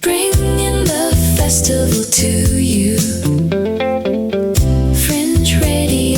Bringing the festival to you. Fringe Radio.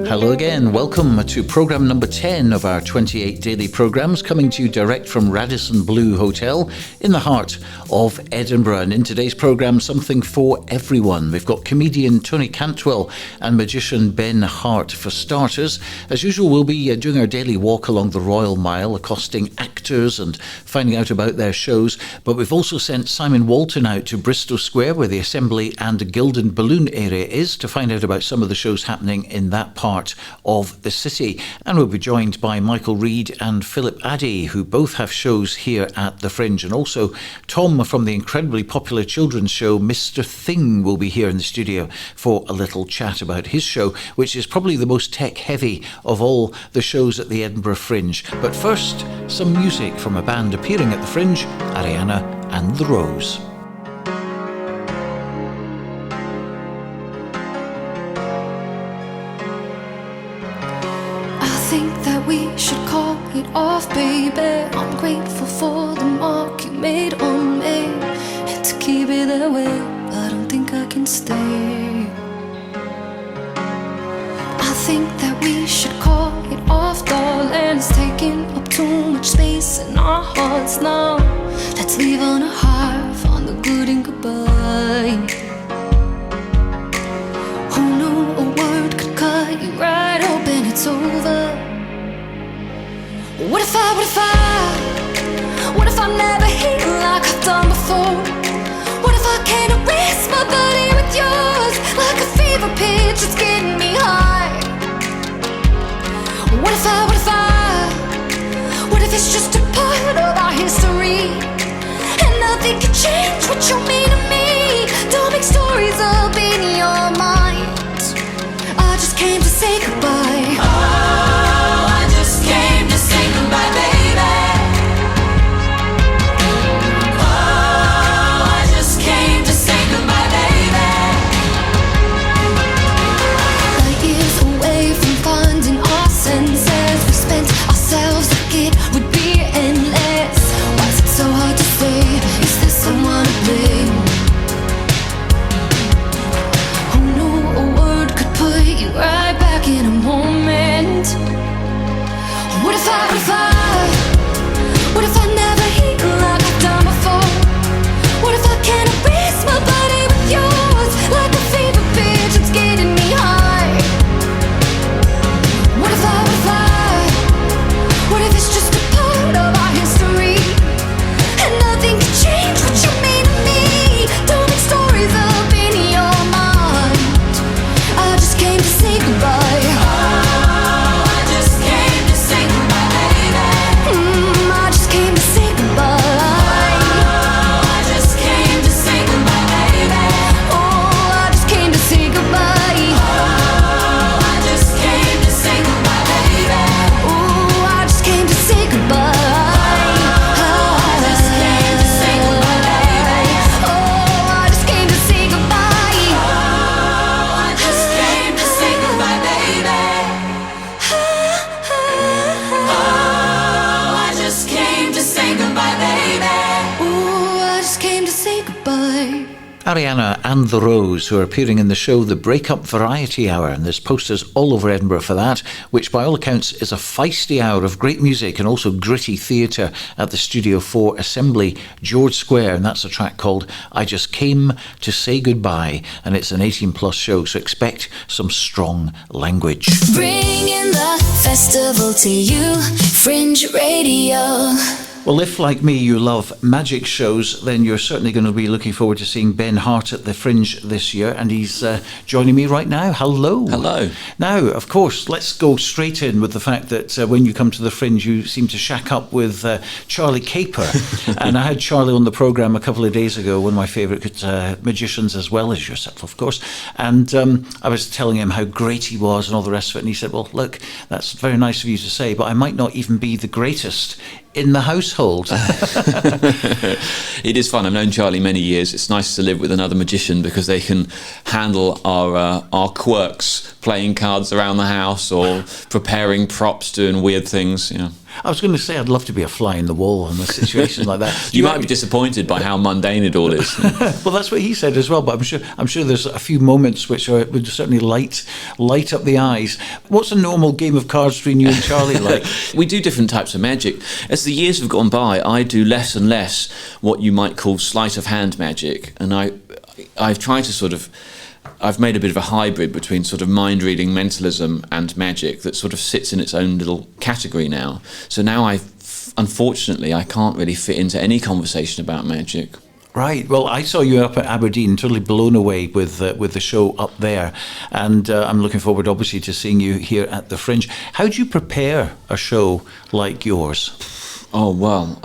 Hello again, welcome to programme number 10 of our 28 daily programmes, coming to you direct from Radisson Blu Hotel in the heart of Edinburgh. And in today's programme, something for everyone. We've got comedian Tony Cantwell and magician Ben Hart for starters. As usual, we'll be doing our daily walk along the Royal Mile, accosting actors and finding out about their shows. But we've also sent Simon Walton out to Bristo Square, where the Assembly and Gilded Balloon area is, to find out about some of the shows happening in that part of the city. And we'll be joined by Michael Reid and Philip Adie, who both have shows here at the Fringe. And also Tom from the incredibly popular children's show Mr. Thing will be here in the studio for a little chat about his show, which is probably the most tech-heavy of all the shows at the Edinburgh Fringe. But first, some music from a band appearing at the Fringe, Ariana and the Rose. We should call it off, baby. I'm grateful for the mark you made on me, and to keep it that way, I don't think I can stay. I think that we should call it off, darling. It's taking up too much space in our hearts now. Let's leave on a high, on the good and goodbye. Who knew a word could cut you right open? It's over. What if I never heal like I've done before? What if I can't erase my body with yours? Like a fever pitch, it's getting me high. What if it's just a part of our history, and nothing can change what you mean to me? Don't make stories up in your mind. I just came to say goodbye. Oh, I just came to say goodbye, baby. Oh, I just came to say goodbye, baby. Light years away from finding our senses, we spent ourselves like it would be endless. Why is it so hard to say? Is there someone to blame? Who knew a word could put you right back in a moment? What if I never heal like I've done before? What if I can't erase my body with yours? Like a fever pitch, it's getting me high. What if it's just a part of our history, and nothing can change what you mean to me? Don't make stories up in your mind. I just came to say goodbye. Ariana and the Rose, who are appearing in the show The Breakup Variety Hour, and there's posters all over Edinburgh for that, which by all accounts is a feisty hour of great music and also gritty theatre at the Studio 4 Assembly, George Square, and that's a track called I Just Came to Say Goodbye, and it's an 18 plus show, so expect some strong language. Bringing the festival to you, Fringe Radio. Well, if, like me, you love magic shows, then you're certainly going to be looking forward to seeing Ben Hart at the Fringe this year, and he's joining me right now. Hello. Hello. Now, of course, let's go straight in with the fact that when you come to the Fringe, you seem to shack up with Charlie Caper. And I had Charlie on the programme a couple of days ago, one of my favourite magicians, as well as yourself, of course. And I was telling him how great he was and all the rest of it, and he said, well, look, that's very nice of you to say, but I might not even be the greatest in the household. It is fun. I've known Charlie many years. It's nice to live with another magician because they can handle our quirks, playing cards around the house or preparing props, doing weird things. You know. I was going to say I'd love to be a fly in the wall in a situation like that. You might be disappointed by how mundane it all is. Well, that's what he said as well. But I'm sure there's a few moments which would certainly light up the eyes. What's a normal game of cards between you and Charlie like? We do different types of magic. As the years have gone by, I do less and less what you might call sleight of hand magic, and I've tried to I've made a bit of a hybrid between sort of mind-reading mentalism and magic that sort of sits in its own little category now. So now unfortunately, I can't really fit into any conversation about magic. Right. Well, I saw you up at Aberdeen, totally blown away with the show up there, and I'm looking forward, obviously, to seeing you here at the Fringe. How do you prepare a show like yours? Oh, well,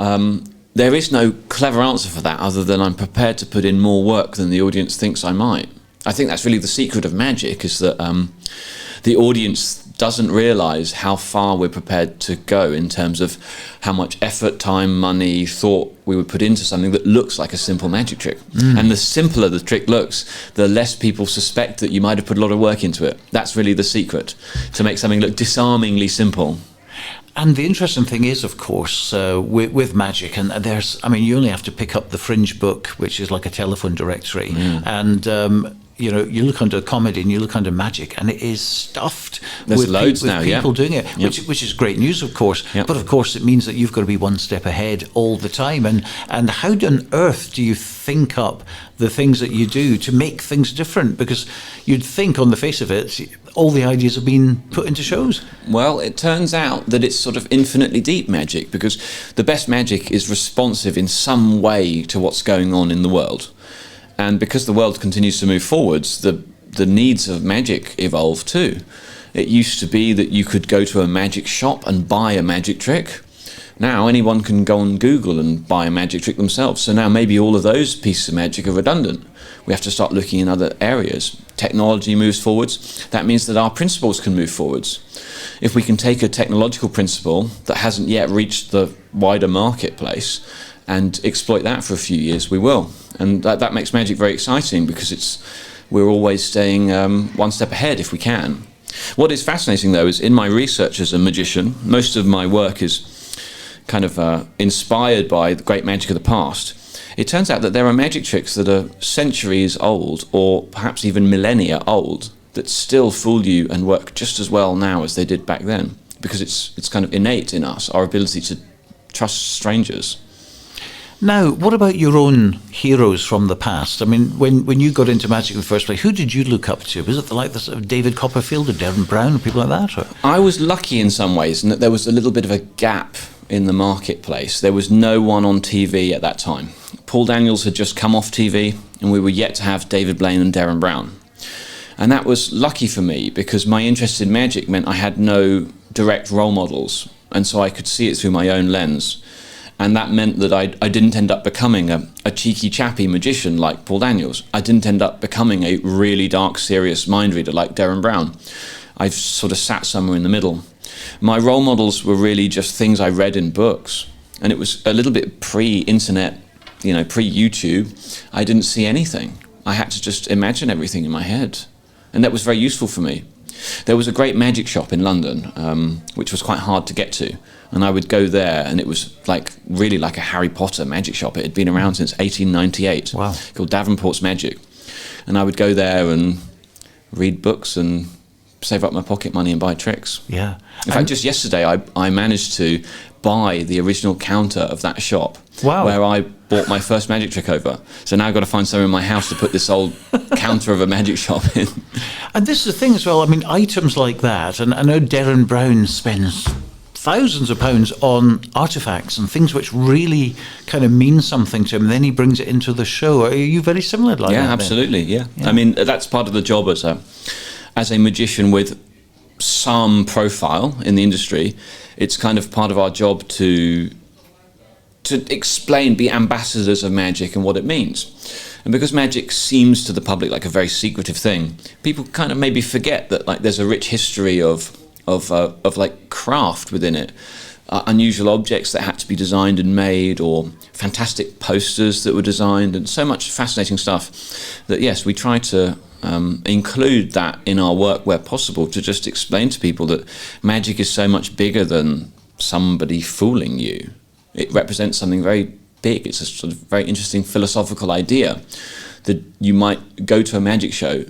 there is no clever answer for that other than I'm prepared to put in more work than the audience thinks I might. I think that's really the secret of magic, is that the audience doesn't realise how far we're prepared to go in terms of how much effort, time, money, thought we would put into something that looks like a simple magic trick. And the simpler the trick looks, the less people suspect that you might have put a lot of work into it. That's really the secret, to make something look disarmingly simple. And the interesting thing is, of course, with magic, and you only have to pick up the Fringe book, which is like a telephone directory, and you look under comedy and you look under magic, and it is stuffed with people doing it, which is great news, of course. Yep. But of course, it means that you've got to be one step ahead all the time. And how on earth do you think up the things that you do to make things different? Because you'd think, on the face of it, all the ideas have been put into shows. Well, it turns out that it's sort of infinitely deep magic, because the best magic is responsive in some way to what's going on in the world. And because the world continues to move forwards, the needs of magic evolve too. It used to be that you could go to a magic shop and buy a magic trick. Now anyone can go on Google and buy a magic trick themselves. So now maybe all of those pieces of magic are redundant. We have to start looking in other areas. Technology moves forwards. That means that our principles can move forwards. If we can take a technological principle that hasn't yet reached the wider marketplace and exploit that for a few years, we will. And that makes magic very exciting, because we're always staying one step ahead if we can. What is fascinating, though, is in my research as a magician, most of my work is kind of inspired by the great magic of the past. It turns out that there are magic tricks that are centuries old, or perhaps even millennia old, that still fool you and work just as well now as they did back then, because it's kind of innate in us, our ability to trust strangers. Now, what about your own heroes from the past? I mean, when you got into magic in the first place, who did you look up to? Was it like the sort of David Copperfield or Derren Brown or people like that? Or? I was lucky in some ways in that there was a little bit of a gap in the marketplace. There was no one on TV at that time. Paul Daniels had just come off TV, and we were yet to have David Blaine and Derren Brown. And that was lucky for me, because my interest in magic meant I had no direct role models, and so I could see it through my own lens. And that meant that I didn't end up becoming a cheeky, chappy magician like Paul Daniels. I didn't end up becoming a really dark, serious mind reader like Derren Brown. I've sort of sat somewhere in the middle. My role models were really just things I read in books. And it was a little bit pre-internet, pre-YouTube. I didn't see anything. I had to just imagine everything in my head. And that was very useful for me. There was a great magic shop in London, which was quite hard to get to. And I would go there, and it was really like a Harry Potter magic shop. It had been around since 1898. Wow. Called Davenport's Magic. And I would go there and read books and save up my pocket money and buy tricks. Yeah. In fact, just yesterday, I managed to buy the original counter of that shop. Wow. Where I bought my first magic trick over. So now I've got to find somewhere in my house to put this old counter of a magic shop in. And this is the thing as well. I mean, items like that, and I know Derren Brown spends thousands of pounds on artifacts and things which really kind of mean something to him, and then he brings it into the show. Are you very similar like that? Yeah, absolutely, yeah. I mean, that's part of the job as a magician with some profile in the industry. It's kind of part of our job to explain, be ambassadors of magic and what it means. And because magic seems to the public like a very secretive thing, people kind of maybe forget that there's a rich history of craft within it. Unusual objects that had to be designed and made, or fantastic posters that were designed, and so much fascinating stuff that, yes, we try to include that in our work where possible, to just explain to people that magic is so much bigger than somebody fooling you. It represents something very big. It's a sort of very interesting philosophical idea that you might go to a magic show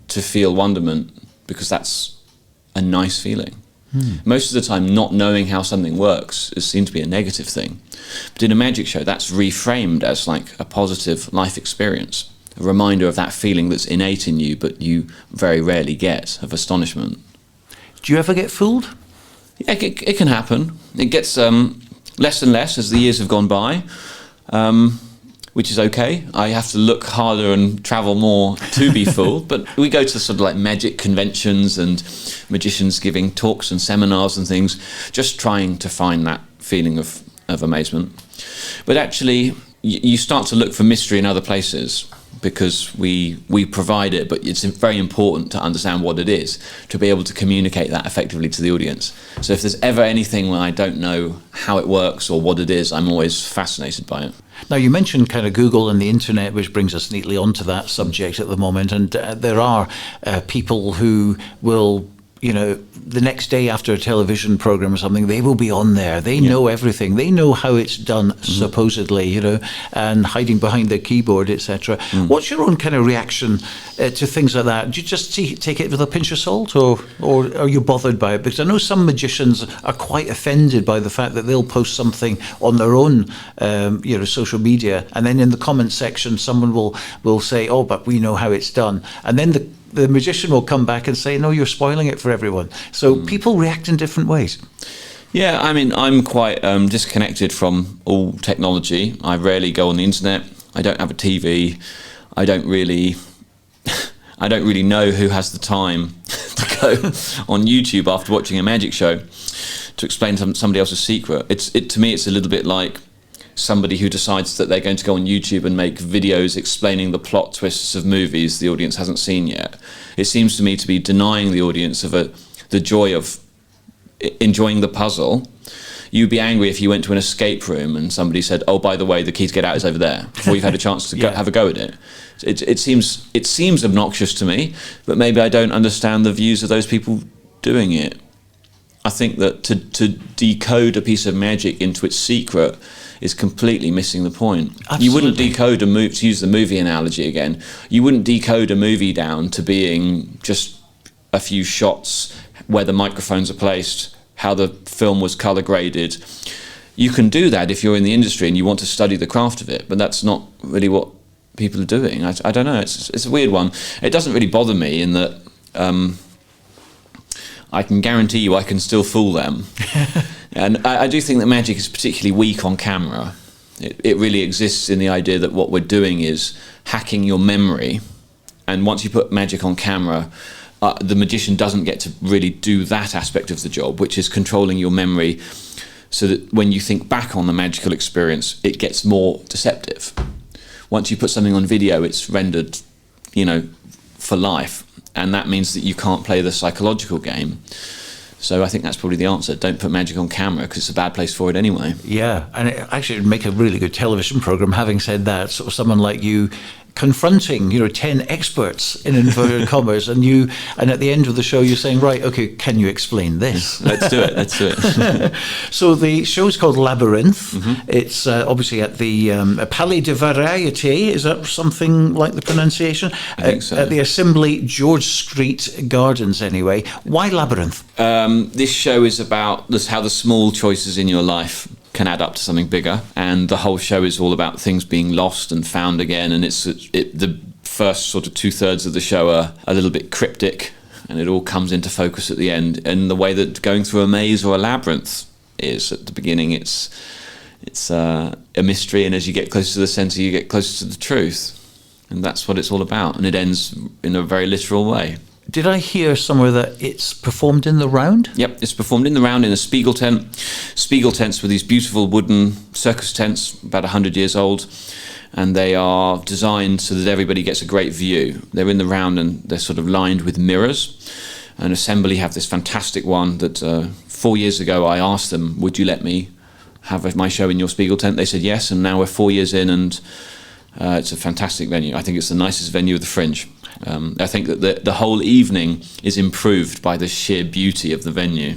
to feel wonderment because that's a nice feeling. Most of the time, not knowing how something works is seen to be a negative thing. But in a magic show, that's reframed as like a positive life experience, a reminder of that feeling that's innate in you, but you very rarely get, of astonishment. Do you ever get fooled? Yeah, it can happen. It gets less and less as the years have gone by, which is okay. I have to look harder and travel more to be fooled. But we go to sort of like magic conventions and magicians giving talks and seminars and things, just trying to find that feeling of amazement. But actually, you start to look for mystery in other places because we provide it, but it's very important to understand what it is, to be able to communicate that effectively to the audience. So if there's ever anything where I don't know how it works or what it is, I'm always fascinated by it. Now, you mentioned kind of Google and the internet, which brings us neatly onto that subject at the moment. And there are people who will, the next day after a television program or something, they will be on there. They know everything. They know how it's done, supposedly, and hiding behind their keyboard, etc. What's your own kind of reaction to things like that? Do you just take it with a pinch of salt, or are you bothered by it? Because I know some magicians are quite offended by the fact that they'll post something on their own, social media, and then in the comment section, someone will say, "Oh, but we know how it's done," and then the magician will come back and say, "No, you're spoiling it for everyone." So people react in different ways. Yeah, I mean, I'm quite disconnected from all technology. I rarely go on the internet. I don't have a TV. I don't really know who has the time to go on YouTube after watching a magic show to explain somebody else's secret. To me, it's a little bit like somebody who decides that they're going to go on YouTube and make videos explaining the plot twists of movies the audience hasn't seen yet. It seems to me to be denying the audience of the joy of enjoying the puzzle. You'd be angry if you went to an escape room and somebody said, "Oh, by the way, the key to get out is over there," before you've had a chance to have a go at it. It seems obnoxious to me, but maybe I don't understand the views of those people doing it. I think that to decode a piece of magic into its secret is completely missing the point. Absolutely. You wouldn't decode a movie, to use the movie analogy again, you wouldn't decode a movie down to being just a few shots, where the microphones are placed, how the film was colour graded. You can do that if you're in the industry and you want to study the craft of it, but that's not really what people are doing. I don't know, it's a weird one. It doesn't really bother me in that I can guarantee you I can still fool them. And I do think that magic is particularly weak on camera. It really exists in the idea that what we're doing is hacking your memory. And once you put magic on camera, the magician doesn't get to really do that aspect of the job, which is controlling your memory so that when you think back on the magical experience, it gets more deceptive. Once you put something on video, it's rendered, for life. And that means that you can't play the psychological game. So I think that's probably the answer. Don't put magic on camera because it's a bad place for it anyway. Yeah, and it actually would make a really good television program. Having said that, sort of someone like you confronting 10 experts in inverted commas, and at the end of the show you're saying, right, okay, can you explain this? Let's do it. So the show is called Labyrinth. It's obviously at the Palais de Variété. Is that something like the pronunciation? I think so. At the Assembly George Street Gardens anyway. Why Labyrinth? This show is about how the small choices in your life can add up to something bigger, and the whole show is all about things being lost and found again, and the first sort of 2/3 of the show are a little bit cryptic, and it all comes into focus at the end, and the way that going through a maze or a labyrinth is. At the beginning it's a mystery, and as you get closer to the centre you get closer to the truth, and that's what it's all about, and it ends in a very literal way. Did I hear somewhere that it's performed in the round? Yep, it's performed in the round in a Spiegel tent. Spiegel tents were these beautiful wooden circus tents, about 100 years old, and they are designed so that everybody gets a great view. They're in the round and they're sort of lined with mirrors. And Assembly have this fantastic one that 4 years ago I asked them, would you let me have my show in your Spiegel tent? They said yes, and now we're 4 years in, and it's a fantastic venue. I think it's the nicest venue of the Fringe. I think that the whole evening is improved by the sheer beauty of the venue.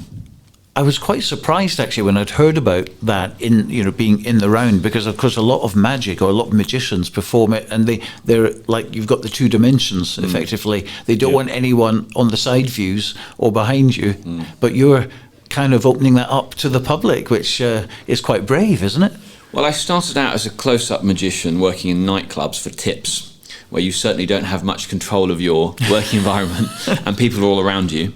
I was quite surprised actually when I'd heard about that being in the round, because of course a lot of magic or a lot of magicians perform it, and they're like, you've got the two dimensions effectively. They don't want anyone on the side views or behind you, but you're kind of opening that up to the public, which is quite brave, isn't it? Well, I started out as a close-up magician working in nightclubs for tips, where you certainly don't have much control of your working environment and people are all around you.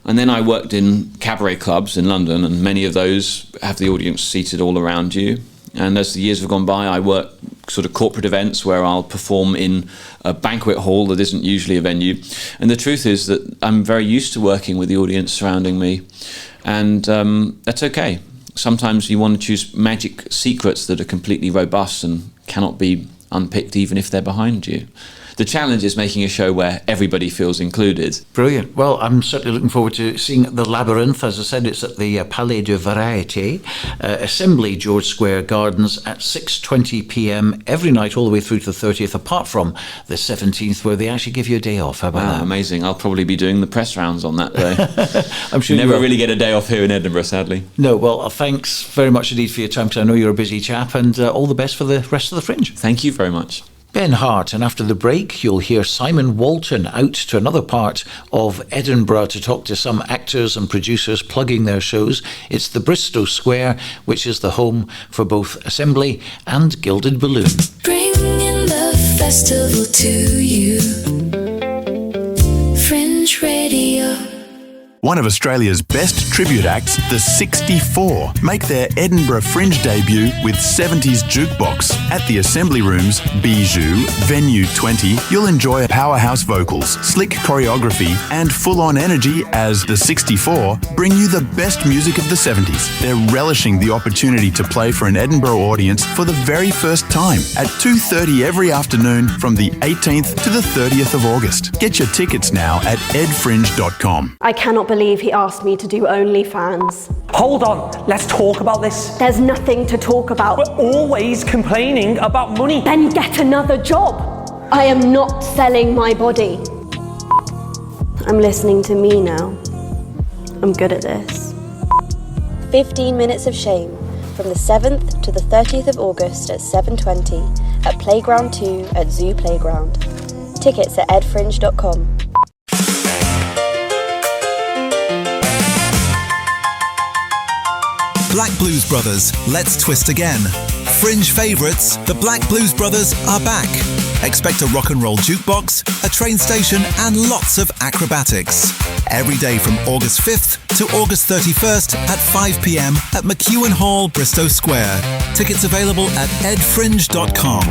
And then I worked in cabaret clubs in London, and many of those have the audience seated all around you. And as the years have gone by, I work sort of corporate events where I'll perform in a banquet hall that isn't usually a venue. And the truth is that I'm very used to working with the audience surrounding me, and that's okay. Sometimes you want to choose magic secrets that are completely robust and cannot be unpicked even if they're behind you. The challenge is making a show where everybody feels included. Brilliant. Well, I'm certainly looking forward to seeing The Labyrinth. As I said, it's at the Palais de Variété, Assembly, George Square Gardens at 6:20 p.m. every night all the way through to the 30th, apart from the 17th, where they actually give you a day off. How about that? Amazing. I'll probably be doing the press rounds on that day. I'm sure you never really get a day off here in Edinburgh, sadly. No, well, thanks very much indeed for your time, because I know you're a busy chap, and all the best for the rest of the Fringe. Thank you very much. Ben Hart, and after the break you'll hear Simon Walton out to another part of Edinburgh to talk to some actors and producers plugging their shows. It's the Bristo Square, which is the home for both Assembly and Gilded Balloon. Bringing the festival to you. Fringe Radio. One of Australia's best tribute acts, the 64, make their Edinburgh Fringe debut with 70s jukebox. At the Assembly Rooms, Bijou, Venue 20, you'll enjoy powerhouse vocals, slick choreography, and full-on energy as the 64 bring you the best music of the 70s. They're relishing the opportunity to play for an Edinburgh audience for the very first time at 2:30 every afternoon from the 18th to the 30th of August. Get your tickets now at edfringe.com. I cannot believe he asked me to do OnlyFans. Hold on, let's talk about this. There's nothing to talk about. We're always complaining about money. Then get another job. I am not selling my body. I'm listening to me now. I'm good at this. 15 Minutes of Shame, from the 7th to the 30th of August at 7:20 at Playground 2 at Zoo Playground. Tickets at edfringe.com. Black Blues Brothers, Let's Twist Again. Fringe favourites, the Black Blues Brothers are back. Expect a rock and roll jukebox, a train station, and lots of acrobatics. Every day from August 5th to August 31st at 5 p.m. at McEwen Hall, Bristo Square. Tickets available at edfringe.com.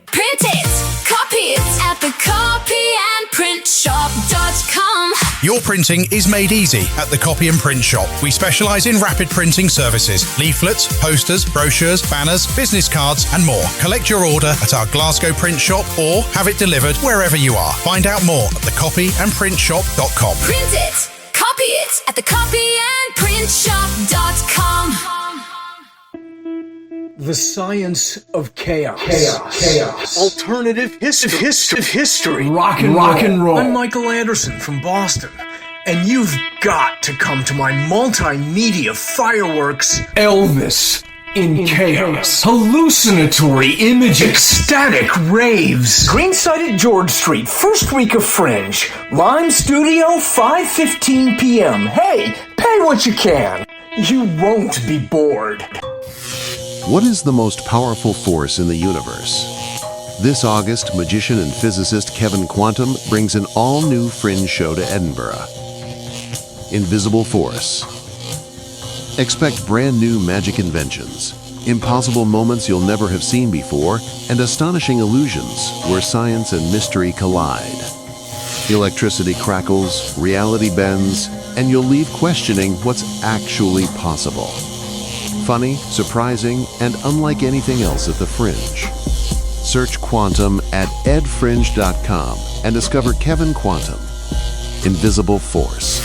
Print it, copy it at the copyandprintshop.com. Your printing is made easy at the Copy and Print Shop. We specialise in rapid printing services, leaflets, posters, brochures, banners, business cards and more. Collect your order at our Glasgow print shop or have it delivered wherever you are. Find out more at thecopyandprintshop.com. Print it, copy it at the copyandprintshop.com. The science of chaos. Alternative history. Rock and roll. I'm Michael Anderson from Boston, and you've got to come to my multimedia fireworks Elvis in chaos. Hallucinatory images. Ecstatic raves. Greenside at George Street, first week of Fringe. Lime Studio, 5:15 p.m. Hey, pay what you can. You won't be bored. What is the most powerful force in the universe? This August, magician and physicist Kevin Quantum brings an all-new Fringe show to Edinburgh. Invisible Force. Expect brand new magic inventions, impossible moments you'll never have seen before, and astonishing illusions where science and mystery collide. Electricity crackles, reality bends, and you'll leave questioning what's actually possible. Funny, surprising, and unlike anything else at the Fringe. Search Quantum at edfringe.com and discover Kevin Quantum, Invisible Force.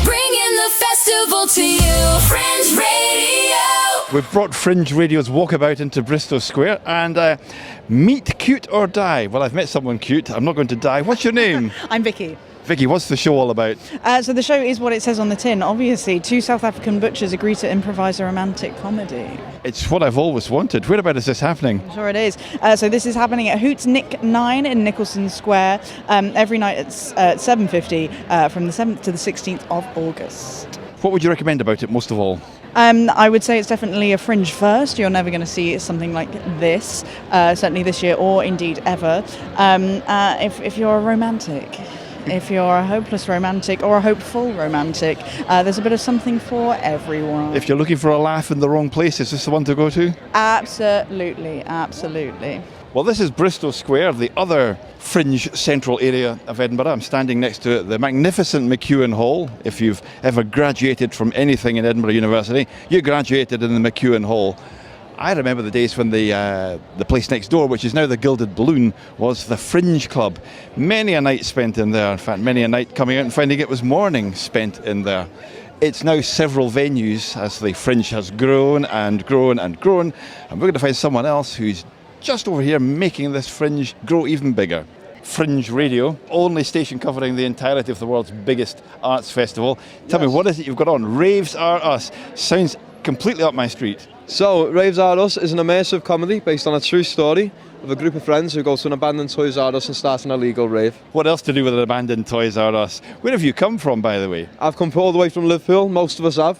Bringing the festival to you, Fringe Radio. We've brought Fringe Radio's walkabout into Bristo Square and meet cute or die. Well, I've met someone cute. I'm not going to die. What's your name? I'm Vicky. Vicky, what's the show all about? So the show is what it says on the tin. Obviously, two South African butchers agree to improvise a romantic comedy. It's what I've always wanted. Whereabouts is this happening? I'm sure it is. So this is happening at Hoots Nick 9 in Nicholson Square every night at 7:50 from the 7th to the 16th of August. What would you recommend about it most of all? I would say it's definitely a Fringe first. You're never going to see something like this, certainly this year or indeed ever, if you're a romantic. If you're a hopeless romantic or a hopeful romantic, there's a bit of something for everyone. If you're looking for a laugh in the wrong place, is this the one to go to? Absolutely, absolutely. Well, this is Bristo Square, the other Fringe central area of Edinburgh. I'm standing next to the magnificent McEwan Hall. If you've ever graduated from anything in Edinburgh University, you graduated in the McEwan Hall. I remember the days when the place next door, which is now the Gilded Balloon, was the Fringe Club. Many a night spent in there. In fact, many a night coming out and finding it was morning spent in there. It's now several venues as the Fringe has grown and grown and grown. And we're going to find someone else who's just over here making this Fringe grow even bigger. Fringe Radio, only station covering the entirety of the world's biggest arts festival. Tell me, what is it you've got on? Raves Are Us. Sounds completely up my street. So, Raves Are Us is an immersive comedy based on a true story of a group of friends who go to an abandoned Toys R Us and start an illegal rave. What else to do with an abandoned Toys R Us? Where have you come from, by the way? I've come all the way from Liverpool, most of us have.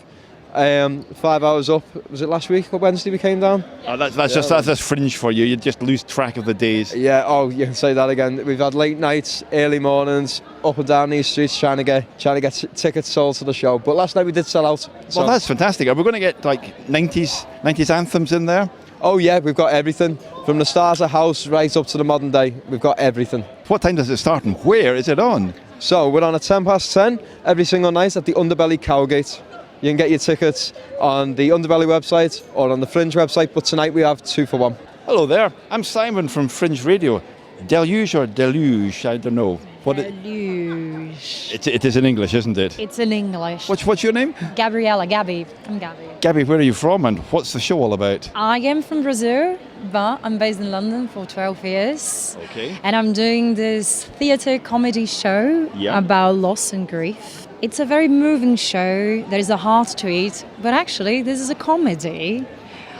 5 hours up, was it last week or Wednesday we came down? Oh, that's just Fringe for you. You just lose track of the days. Yeah, you can say that again. We've had late nights, early mornings, up and down these streets trying to get tickets sold to the show. But last night we did sell out. Well, that's fantastic. Are we going to get like 90s anthems in there? Oh yeah, we've got everything. From the Starter House right up to the modern day, we've got everything. What time does it start and where is it on? So we're on at 10:10 every single night at the Underbelly Cowgate. You can get your tickets on the Underbelly website or on the Fringe website, but tonight we have 2 for 1. Hello there, I'm Simon from Fringe Radio. Deluge or deluge? I don't know. Deluge. It is in English, isn't it? It's in English. What's your name? Gabriella, Gabby. I'm Gabby. Gabby, where are you from and what's the show all about? I am from Brazil, but I'm based in London for 12 years. Okay. And I'm doing this theatre comedy show about loss and grief. It's a very moving show. There is a heart to it, but actually this is a comedy.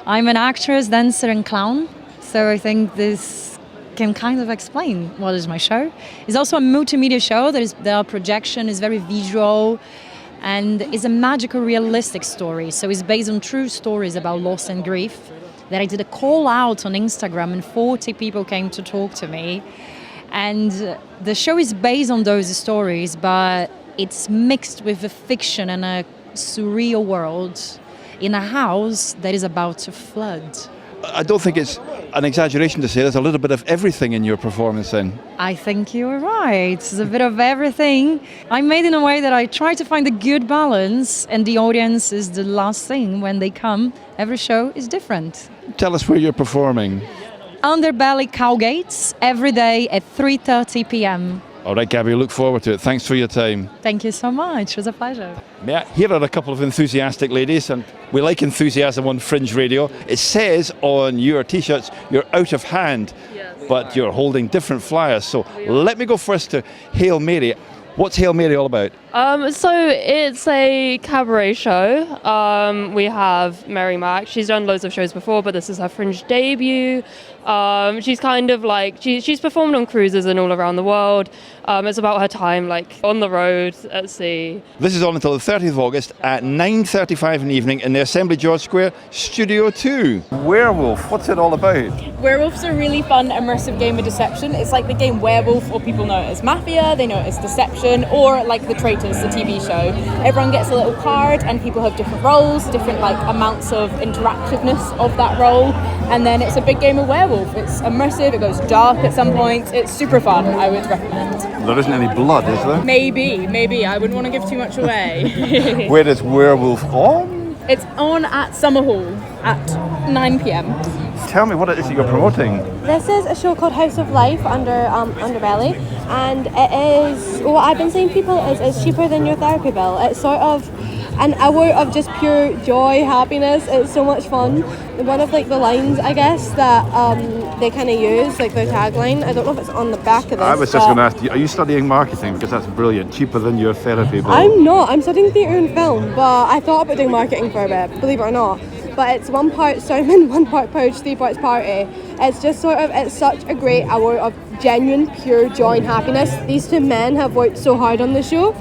I'm an actress, dancer and clown, so I think this can kind of explain what is my show. It's also a multimedia show. The projection is very visual and it's a magical, realistic story. So it's based on true stories about loss and grief that I did a call out on Instagram and 40 people came to talk to me. And the show is based on those stories, but it's mixed with a fiction and a surreal world in a house that is about to flood. I don't think it's an exaggeration to say there's a little bit of everything in your performance then. I think you're right. It's a bit of everything. I made it in a way that I try to find a good balance, and the audience is the last thing when they come. Every show is different. Tell us where you're performing. Underbelly Cowgates every day at 3:30 p.m. All right, Gabby, look forward to it. Thanks for your time. Thank you so much. It was a pleasure. Here are a couple of enthusiastic ladies, and we like enthusiasm on Fringe Radio. It says on your T-shirts, you're out of hand, but you're holding different flyers. So let me go first to Hail Mary. What's Hail Mary all about? So it's a cabaret show. We have Mary Mac. She's done loads of shows before, but this is her Fringe debut. She's kind of like, she's performed on cruises and all around the world. It's about her time like on the road at sea. This is on until the 30th of August at 9:35 in the evening in the Assembly George Square, Studio 2. Werewolf, what's it all about? Werewolf's a really fun, immersive game of deception. It's like the game Werewolf, or people know it as Mafia, they know it as Deception, or like The Traitors, the TV show. Everyone gets a little card and people have different roles, different like amounts of interactiveness of that role, and then it's a big game of Werewolf. It's immersive, it goes dark at some point. It's super fun, I would recommend. There isn't any blood, is there? Maybe. I wouldn't want to give too much away. Where is Werewolf on? It's on at Summer Hall at 9 p.m. Tell me what it is that you're promoting. This is a show called House of Life under Underbelly, and it is, what I've been saying to people is it's cheaper than your therapy bill. It's sort of an hour of just pure joy, happiness. It's so much fun. One of like the lines, I guess, that they kind of use, like their tagline, I don't know if it's on the back of this. I was just going to ask you, are you studying marketing? Because that's brilliant, cheaper than your therapy bill. I'm not. I'm studying theatre and film, but I thought about doing marketing for a bit, believe it or not. But it's 1 part sermon, 1 part purge, 3 parts party. It's just sort of, it's such a great hour of genuine, pure joy and happiness. These 2 men have worked so hard on the show,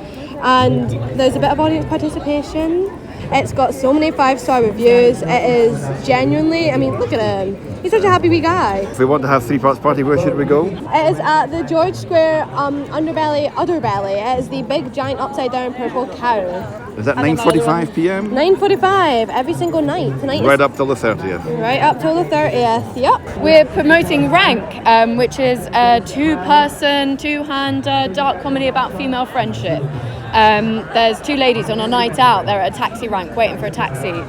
and there's a bit of audience participation. It's got so many 5-star reviews. It is genuinely, I mean, look at him. He's such a happy wee guy. If we want to have 3 parts party, where should we go? It is at the George Square Underbelly. It is the big, giant, upside-down purple cow. Is that 9:45 p.m? 9:45 every single night. Tonight right up till the 30th. Right up till the 30th, yep. We're promoting Rank, which is a 2-person, 2-hander dark comedy about female friendship. There's 2 ladies on a night out. They're at a taxi rank waiting for a taxi.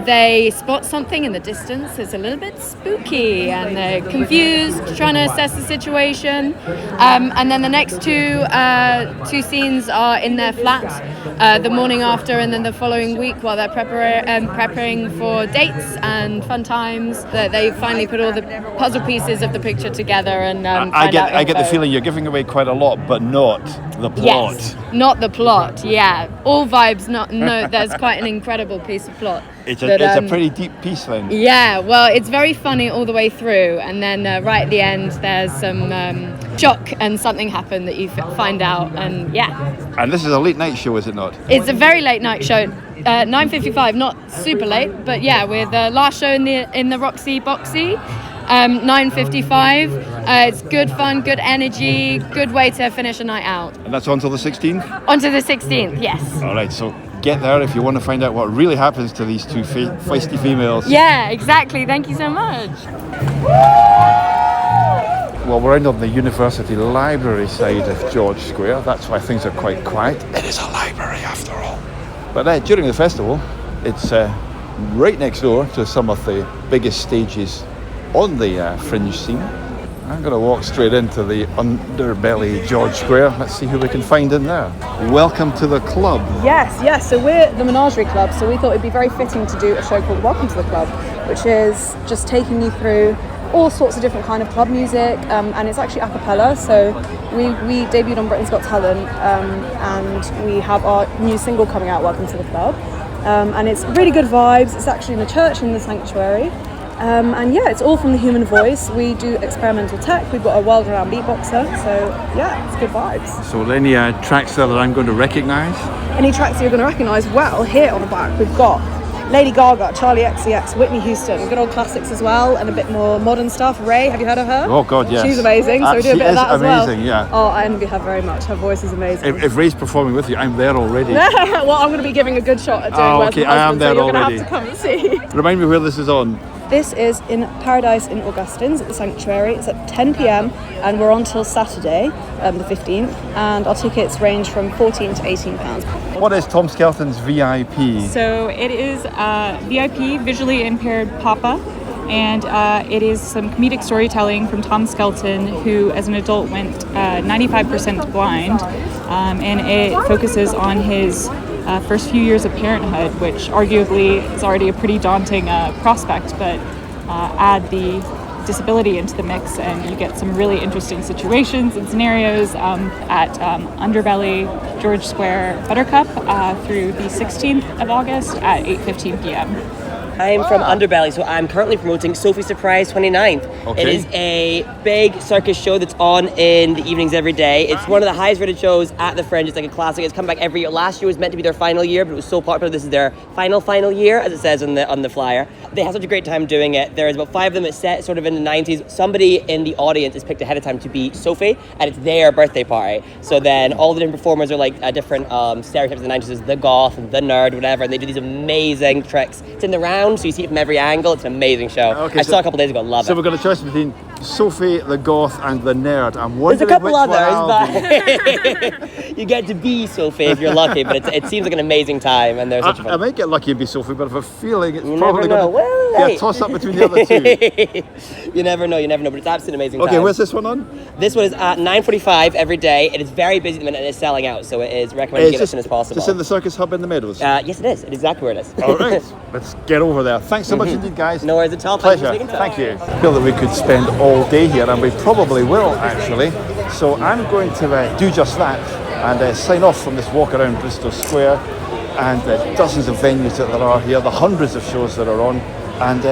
They spot something in the distance that's a little bit spooky, and they're confused, trying to assess the situation. And then the next two scenes are in their flat the morning after, and then the following week while they're preparing for dates and fun times. They finally put all the puzzle pieces of the picture together, and I get the feeling you're giving away quite a lot, but not the plot. Yes, not the plot. Yeah, all vibes. No, there's quite an incredible piece of plot. It's a pretty deep piece then. Yeah, well, it's very funny all the way through, and then right at the end there's some shock and something happened that you find out, and yeah. And this is a late night show, is it not? It's a very late night show, 9:55, not super late, but yeah, we're the last show in the Roxy Boxy. 9:55. It's good fun, good energy, good way to finish a night out. And that's on till the 16th? On to the 16th, yes. All right, so get there if you want to find out what really happens to these 2 feisty females. Yeah, exactly. Thank you so much. Well, we're on the university library side of George Square. That's why things are quite quiet. It is a library after all. But during the festival, it's right next door to some of the biggest stages on the fringe scene. I'm going to walk straight into the underbelly George Square. Let's see who we can find in there. Welcome to the club. Yes. So we're the Menagerie Club, so we thought it'd be very fitting to do a show called Welcome to the Club, which is just taking you through all sorts of different kind of club music, and it's actually a cappella. So we debuted on Britain's Got Talent, and we have our new single coming out, Welcome to the Club, and it's really good vibes. It's actually in the church in the sanctuary. And yeah, it's all from the human voice. We do experimental tech. We've got a world-renowned beatboxer, so yeah, it's good vibes. So any tracks there that I'm going to recognise? Any tracks you're going to recognise? Well, here on the back we've got Lady Gaga, Charlie XCX, Whitney Houston, good old classics as well, and a bit more modern stuff. Ray, have you heard of her? Oh God, yes. She's amazing, so we do a bit of that as well. Amazing, yeah. Oh, I envy her very much. Her voice is amazing. If Ray's performing with you, I'm there already. Well, I'm going to be giving a good shot at doing Where's My Husband, I am there so you're already. going to have to come and see. Remind me where this is on. This is in Paradise in Augustins at the Sanctuary. It's at 10 p.m. and we're on till Saturday, the 15th, and our tickets range from £14 to £18. What is Tom Skelton's VIP? So it is VIP, visually impaired Papa, and it is some comedic storytelling from Tom Skelton, who as an adult went 95% blind, and it focuses on his first few years of parenthood, which arguably is already a pretty daunting prospect, but add the disability into the mix and you get some really interesting situations and scenarios at Underbelly, George Square, Buttercup through the 16th of August at 8:15 p.m. I'm from Underbelly, so I'm currently promoting Sophie Surprise 29th. Okay. It is a big circus show that's on in the evenings every day. It's one of the highest rated shows at the Fringe. It's like a classic. It's come back every year. Last year was meant to be their final year, but it was so popular. This is their final year, as it says on the flyer. They have such a great time doing it. There's about 5 of them. It's set sort of in the 90s. Somebody in the audience is picked ahead of time to be Sophie, and it's their birthday party. So then all the different performers are like different stereotypes of the 90s. There's the goth and the nerd, whatever, and they do these amazing tricks. It's in the round, so you see it from every angle. It's an amazing show. Okay, I saw it a couple days ago. Love it. So we've got a choice between Sophie, the goth, and the nerd. I'm There's a wondering couple which one others, I'll but you get to be Sophie if you're lucky. But it seems like an amazing time, and there's such I fun. might get lucky and be Sophie, but I have a feeling it's You probably never know. going to... Well, Yeah, toss up between the other two. You never know, but it's absolutely amazing. Okay, time. where's this one on? This one is at 9:45 every day. It is very busy at the minute and it's selling out, so it is recommended to get as soon as possible. Is this in the Circus Hub in the Meadows? Yes, it is. It is exactly where it is. All right, let's get over there. Thanks so much indeed, guys. No worries at all. Pleasure. Thank you. I feel that we could spend all day here, and we probably will, actually. So I'm going to do just that and sign off from this walk around Bristo Square and dozens of venues that there are here, the hundreds of shows that are on, and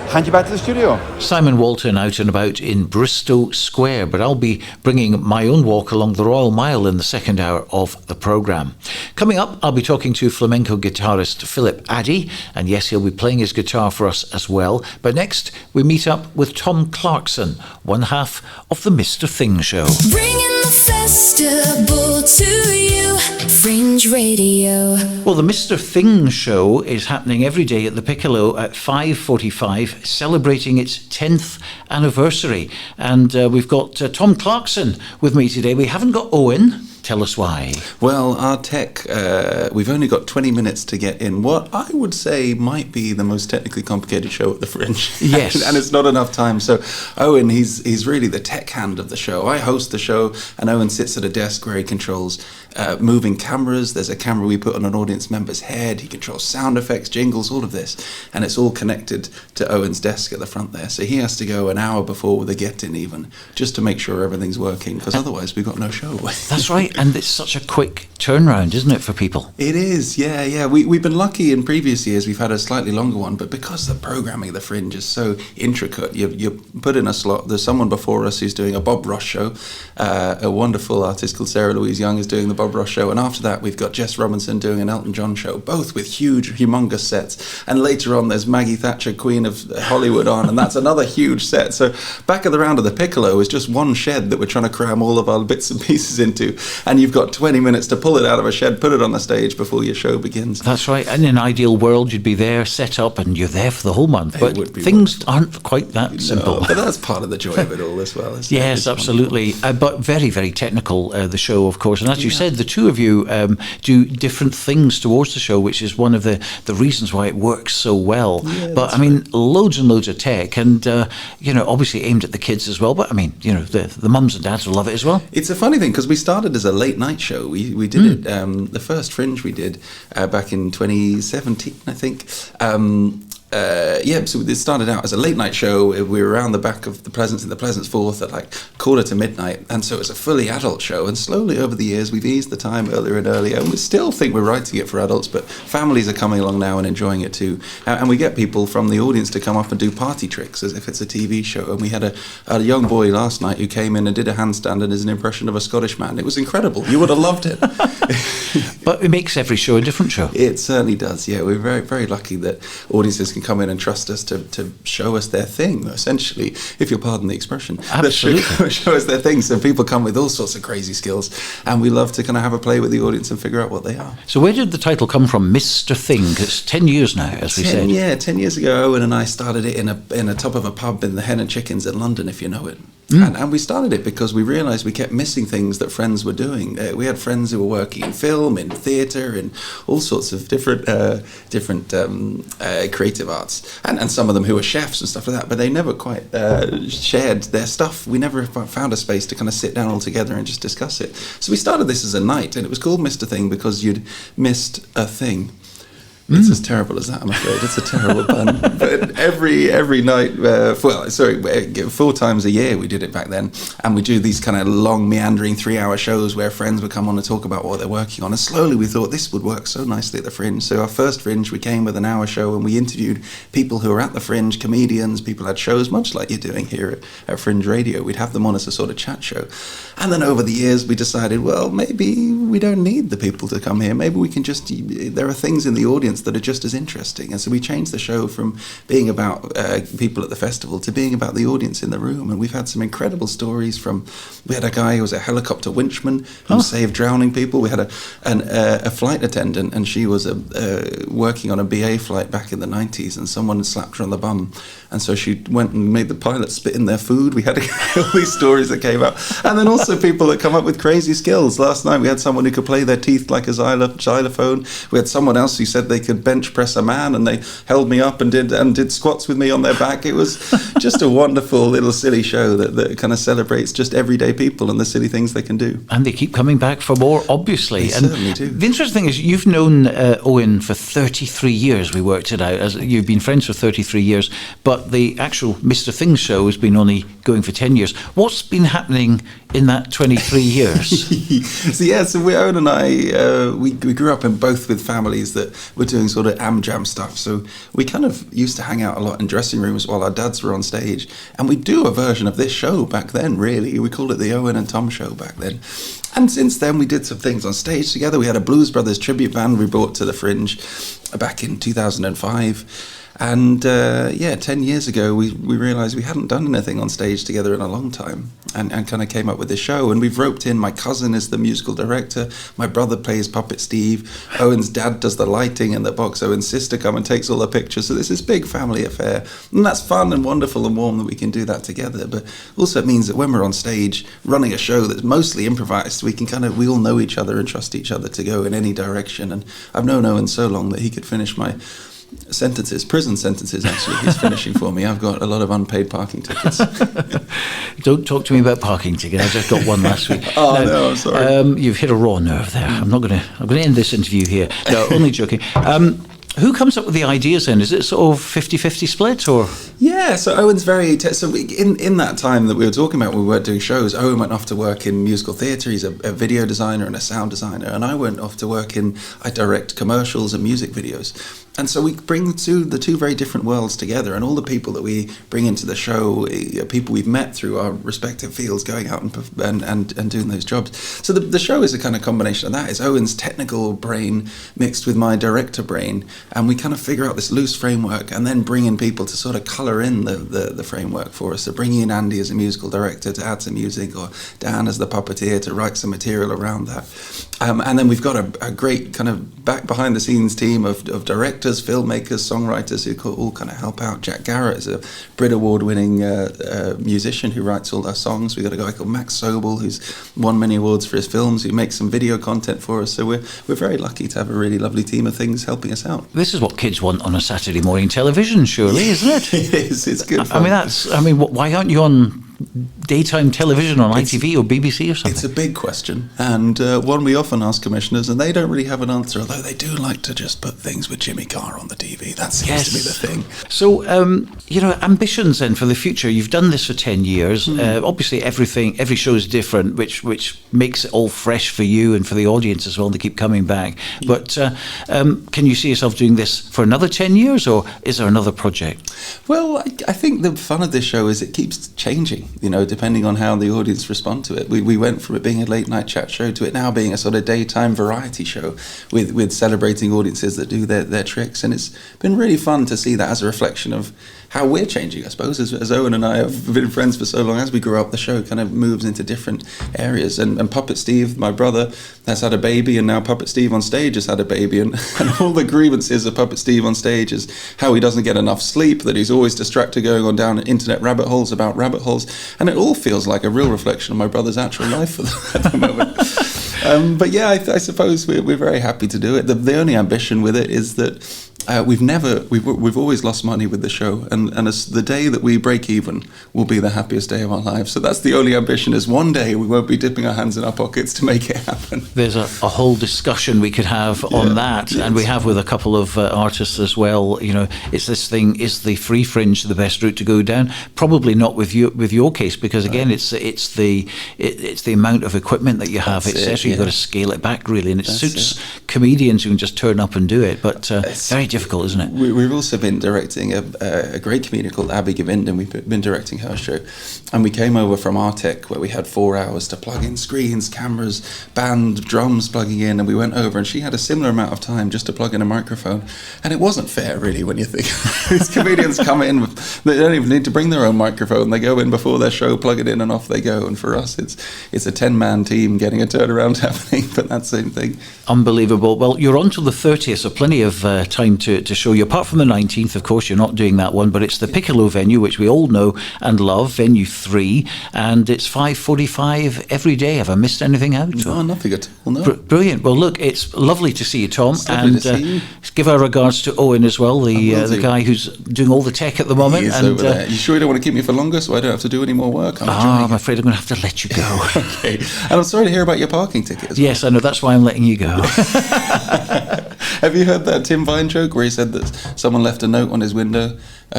hand you back to the studio. Simon Walton out and about in Bristo Square, but I'll be bringing my own walk along the Royal Mile in the second hour of the programme. Coming up, I'll be talking to flamenco guitarist Philip Adie, and yes, he'll be playing his guitar for us as well. But next, we meet up with Tom Clarkson, one half of the Mr. Thing Show. Bringing the festival to you, Fringe Radio. Well, the Mr. Thing Show is happening every day at the Piccolo at 5:45, celebrating its 10th anniversary. And we've got Tom Clarkson with me today. We haven't got Owen. Tell us why. Well, our tech, we've only got 20 minutes to get in what I would say might be the most technically complicated show at the Fringe. Yes. And it's not enough time. So Owen, he's really the tech hand of the show. I host the show, and Owen sits at a desk where he controls moving cameras. There's a camera we put on an audience member's head. He controls sound effects, jingles, all of this. And it's all connected to Owen's desk at the front there. So he has to go an hour before the get-in even, just to make sure everything's working, because otherwise we've got no show. That's right. And it's such a quick turnaround, isn't it, for people? It is, yeah. We've been lucky in previous years. We've had a slightly longer one, but because the programming of the Fringe is so intricate, you put in a slot. There's someone before us who's doing a Bob Ross show. A wonderful artist called Sarah Louise Young is doing the Bob Ross show, and after that we've got Jess Robinson doing an Elton John show, both with huge, humongous sets. And later on there's Maggie Thatcher, Queen of Hollywood, on, and that's another huge set. So back at the round of the Piccolo is just one shed that we're trying to cram all of our bits and pieces into, and you've got 20 minutes to pull it out of a shed, put it on the stage before your show begins. That's right. And in an ideal world, you'd be there, set up, and you're there for the whole month. But things aren't quite that simple. But that's part of the joy of it all as well, isn't it? Yes, absolutely. But very, very technical, the show, of course. And as you said, the two of you do different things towards the show, which is one of the reasons why it works so well. Yeah, but, I mean, loads and loads of tech, and, obviously aimed at the kids as well. But, I mean, the mums and dads will love it as well. It's a funny thing, because we started as a late night show. We did it, the first Fringe we did back in 2017, I think. So it started out as a late night show. We were around the back of the Pleasance in the Pleasance Fourth at like 1:45, and so it's a fully adult show. And slowly over the years we've eased the time earlier and earlier, and we still think we're writing it for adults, but families are coming along now and enjoying it too. And we get people from the audience to come up and do party tricks as if it's a TV show. And we had a young boy last night who came in and did a handstand and is an impression of a Scottish man. It was incredible. You would have loved it. But it makes every show a different show. It certainly does, yeah. We're very, very lucky that audiences can come in and trust us to show us their thing, essentially, if you'll pardon the expression. Absolutely. Show us their thing. So people come with all sorts of crazy skills, and we love to kind of have a play with the audience and figure out what they are. So where did the title come from, Mr. Thing? It's 10 years now, as we said. Yeah, 10 years ago, Owen and I started it in a top of a pub in the Hen and Chickens in London, if you know it. And we started it because we realised we kept missing things that friends were doing. We had friends who were working in film, in theatre, in all sorts of different creative arts, and some of them who were chefs and stuff like that, but they never quite shared their stuff. We never found a space to kind of sit down all together and just discuss it. So we started this as a night, and it was called Mr. Thing because you'd missed a thing. It's as terrible as that, I'm afraid. It's a terrible pun. But every night, 4 times a year we did it back then. And we do these kind of long, meandering 3-hour shows where friends would come on and talk about what they're working on. And slowly we thought this would work so nicely at the Fringe. So our first Fringe, we came with an hour show and we interviewed people who were at the Fringe, comedians, people who had shows, much like you're doing here at Fringe Radio. We'd have them on as a sort of chat show. And then over the years we decided, well, maybe we don't need the people to come here. Maybe we can just, there are things in the audience that are just as interesting. And so we changed the show from being about people at the festival to being about the audience in the room. And we've had some incredible stories we had a guy who was a helicopter winchman who saved drowning people. We had a flight attendant, and she was working on a BA flight back in the 90s, and someone had slapped her on the bum. And so she went and made the pilot spit in their food. We had all these stories that came out. And then also people that come up with crazy skills. Last night we had someone who could play their teeth like a xylophone. We had someone else who said they could bench press a man, and they held me up and did squats with me on their back. It was just a wonderful little silly show that kind of celebrates just everyday people and the silly things they can do. And they keep coming back for more, obviously. They certainly do. The interesting thing is you've known Owen for 33 years. We worked it out. As you've been friends for 33 years, but the actual Mr. Things show has been only going for 10 years. What's been happening in that 23 years? So Owen and I, we grew up both with families that were doing sort of am-jam stuff. So we kind of used to hang out a lot in dressing rooms while our dads were on stage. And we'd do a version of this show back then, really. We called it the Owen and Tom Show back then. And since then, we did some things on stage together. We had a Blues Brothers tribute band we brought to the Fringe back in 2005. And 10 years ago, we realised we hadn't done anything on stage together in a long time, and kind of came up with this show. And we've roped in, my cousin is the musical director, my brother plays Puppet Steve, Owen's dad does the lighting in the box, Owen's sister comes and takes all the pictures. So this is big family affair. And that's fun and wonderful and warm that we can do that together. But also it means that when we're on stage running a show that's mostly improvised, we all know each other and trust each other to go in any direction. And I've known Owen so long that he could finish my prison sentences, actually. He's finishing for me. I've got a lot of unpaid parking tickets. Don't talk to me about parking tickets. I just got one last week. No, I'm sorry. You've hit a raw nerve there. I'm going to end this interview here. No, only joking. Who comes up with the ideas then? Is it sort of 50-50 split, or? Yeah, so Owen's in that time that we were talking about, we weren't doing shows, Owen went off to work in musical theatre. He's a video designer and a sound designer, and I went off to work I direct commercials and music videos. And so we bring the two very different worlds together, and all the people that we bring into the show are people we've met through our respective fields, going out and doing those jobs. So the show is a kind of combination of that. It's Owen's technical brain mixed with my director brain, and we kind of figure out this loose framework and then bring in people to sort of colour in the framework for us. So bringing in Andy as a musical director to add some music, or Dan as the puppeteer to write some material around that. And then we've got a great kind of behind the scenes team of directors, filmmakers, songwriters who all kind of help out. Jack Garrett is a Brit Award-winning musician who writes all our songs. We've got a guy called Max Sobel who's won many awards for his films, who makes some video content for us. So we're very lucky to have a really lovely team of things helping us out. This is what kids want on a Saturday morning television, surely, isn't it? It is. It's good fun. Why aren't you on daytime television on ITV or BBC or something? It's a big question, and one we often ask commissioners, and they don't really have an answer, although they do like to just put things with Jimmy Carr on the TV. That seems to be the thing. So, ambitions then for the future. You've done this for 10 years. Obviously, every show is different, which makes it all fresh for you and for the audience as well. They keep coming back. But can you see yourself doing this for another 10 years, or is there another project? Well, I think the fun of this show is it keeps changing, depending on how the audience respond to it. We went from it being a late night chat show to it now being a sort of daytime variety show with celebrating audiences that do their tricks. And it's been really fun to see that as a reflection of how we're changing, I suppose. As Owen and I have been friends for so long, as we grew up, the show kind of moves into different areas. And Puppet Steve, my brother, has had a baby, and now Puppet Steve on stage has had a baby. And all the grievances of Puppet Steve on stage is how he doesn't get enough sleep, that he's always distracted going on down internet rabbit holes about rabbit holes. And it all feels like a real reflection of my brother's actual life at the moment. But yeah, I suppose we're very happy to do it. The only ambition with it is that we've always lost money with the show, and as the day that we break even will be the happiest day of our lives. So that's the only ambition, is one day we won't be dipping our hands in our pockets to make it happen. There's a whole discussion we could have on that, and we have with a couple of artists as well. It's this thing: is the free fringe the best route to go down? Probably not with your case, because again, it's the amount of equipment that you have, etc. You've got to scale it back really, and it suits comedians who can just turn up and do it, but very difficult, isn't it? We've also been directing a great comedian called Abbie Govindan. We've been directing her show, and we came over from Artec, where we had 4 hours to plug in screens, cameras, band, drums plugging in, and we went over, and she had a similar amount of time just to plug in a microphone, and it wasn't fair really when you think these comedians come in, they don't even need to bring their own microphone, they go in before their show, plug it in, and off they go. And for us it's a 10-man team getting a turnaround happening, but that same thing. Unbelievable. Well, you're on till the 30th, so plenty of time to show you. Apart from the 19th, of course, you're not doing that one, but it's the Piccolo venue, which we all know and love, venue 3, and it's 5:45 every day. Have I missed anything out? No, nothing at all, no. Brilliant. Well, look, it's lovely to see you, Tom, It's lovely and to see you. give our regards to Owen as well, the guy who's doing all the tech at the moment. He is over there. You sure you don't want to keep me for longer so I don't have to do any more work? I'm afraid I'm going to have to let you go. Okay. And I'm sorry to hear about your parking ticket as well. Yes, I know. That's why I'm letting you go. Have you heard that Tim Vine joke where he said that someone left a note on his window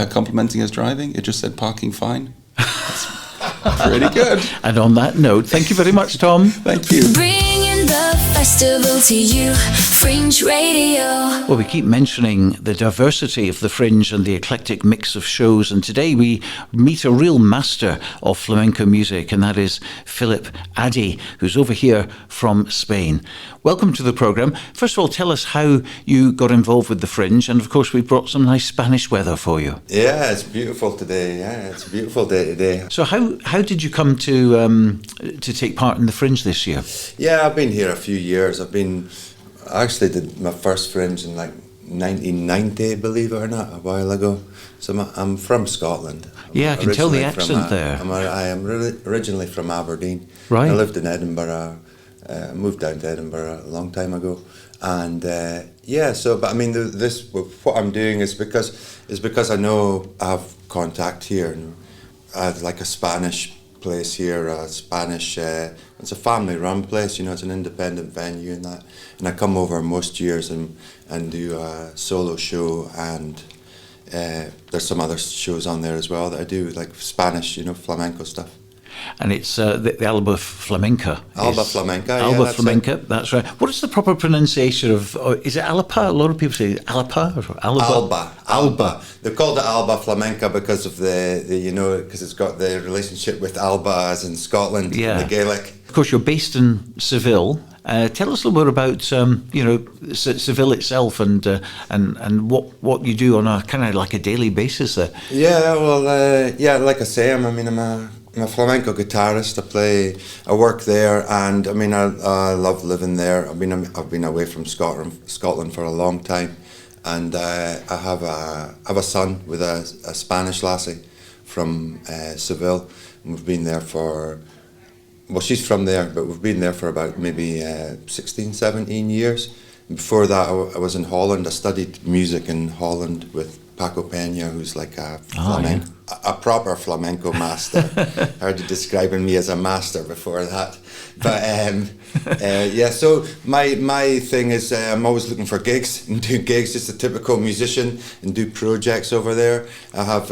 complimenting his driving? It just said parking fine. That's pretty good. And on that note, thank you very much, Tom. Thank you. Bringing the festival to you, Fringe Radio. Well, we keep mentioning the diversity of the Fringe and the eclectic mix of shows, and today we meet a real master of flamenco music, and that is Philip Adie, who's over here from Spain. Welcome to the programme. First of all, tell us how you got involved with the Fringe, and of course we've brought some nice Spanish weather for you. Yeah, it's beautiful today. Yeah, it's a beautiful day today. So how did you come to take part in the Fringe this year? Yeah, I've been here a few years. I actually did my first Fringe in like 1990, believe it or not, a while ago. So I'm from Scotland. Yeah, I can tell the accent there. I am originally from Aberdeen. Right. I lived in Edinburgh. Moved down to Edinburgh a long time ago, and but I mean, what I'm doing is because I know I have contact here, and I have like a Spanish place here, it's a family-run place, you know, it's an independent venue and that, and I come over most years and do a solo show, and there's some other shows on there as well that I do, like Spanish, you know, flamenco stuff. And it's the Alba Flamenca. Alba Flamenca, Alba that's Flamenca, it. that's right. What is the proper pronunciation of, is it Alapa? A lot of people say Alapa or Alba. Alba. They called it Alba Flamenca because of the you know, because it's got the relationship with Alba as in Scotland, the Gaelic. Of course, you're based in Seville. Tell us a little bit about Seville itself and what you do on a kind of like a daily basis there. Yeah, well, like I say, I'm a flamenco guitarist. I work there, and I mean, I love living there. I've been away from Scotland for a long time, and I have a son with a Spanish lassie from Seville, and we've been there for. Well, she's from there, but we've been there for about maybe 16, 17 years. And before that, I was in Holland. I studied music in Holland with Paco Peña, who's like a proper flamenco master. I heard you describing me as a master before that. But so my thing is I'm always looking for gigs and do gigs, just a typical musician, and do projects over there. I have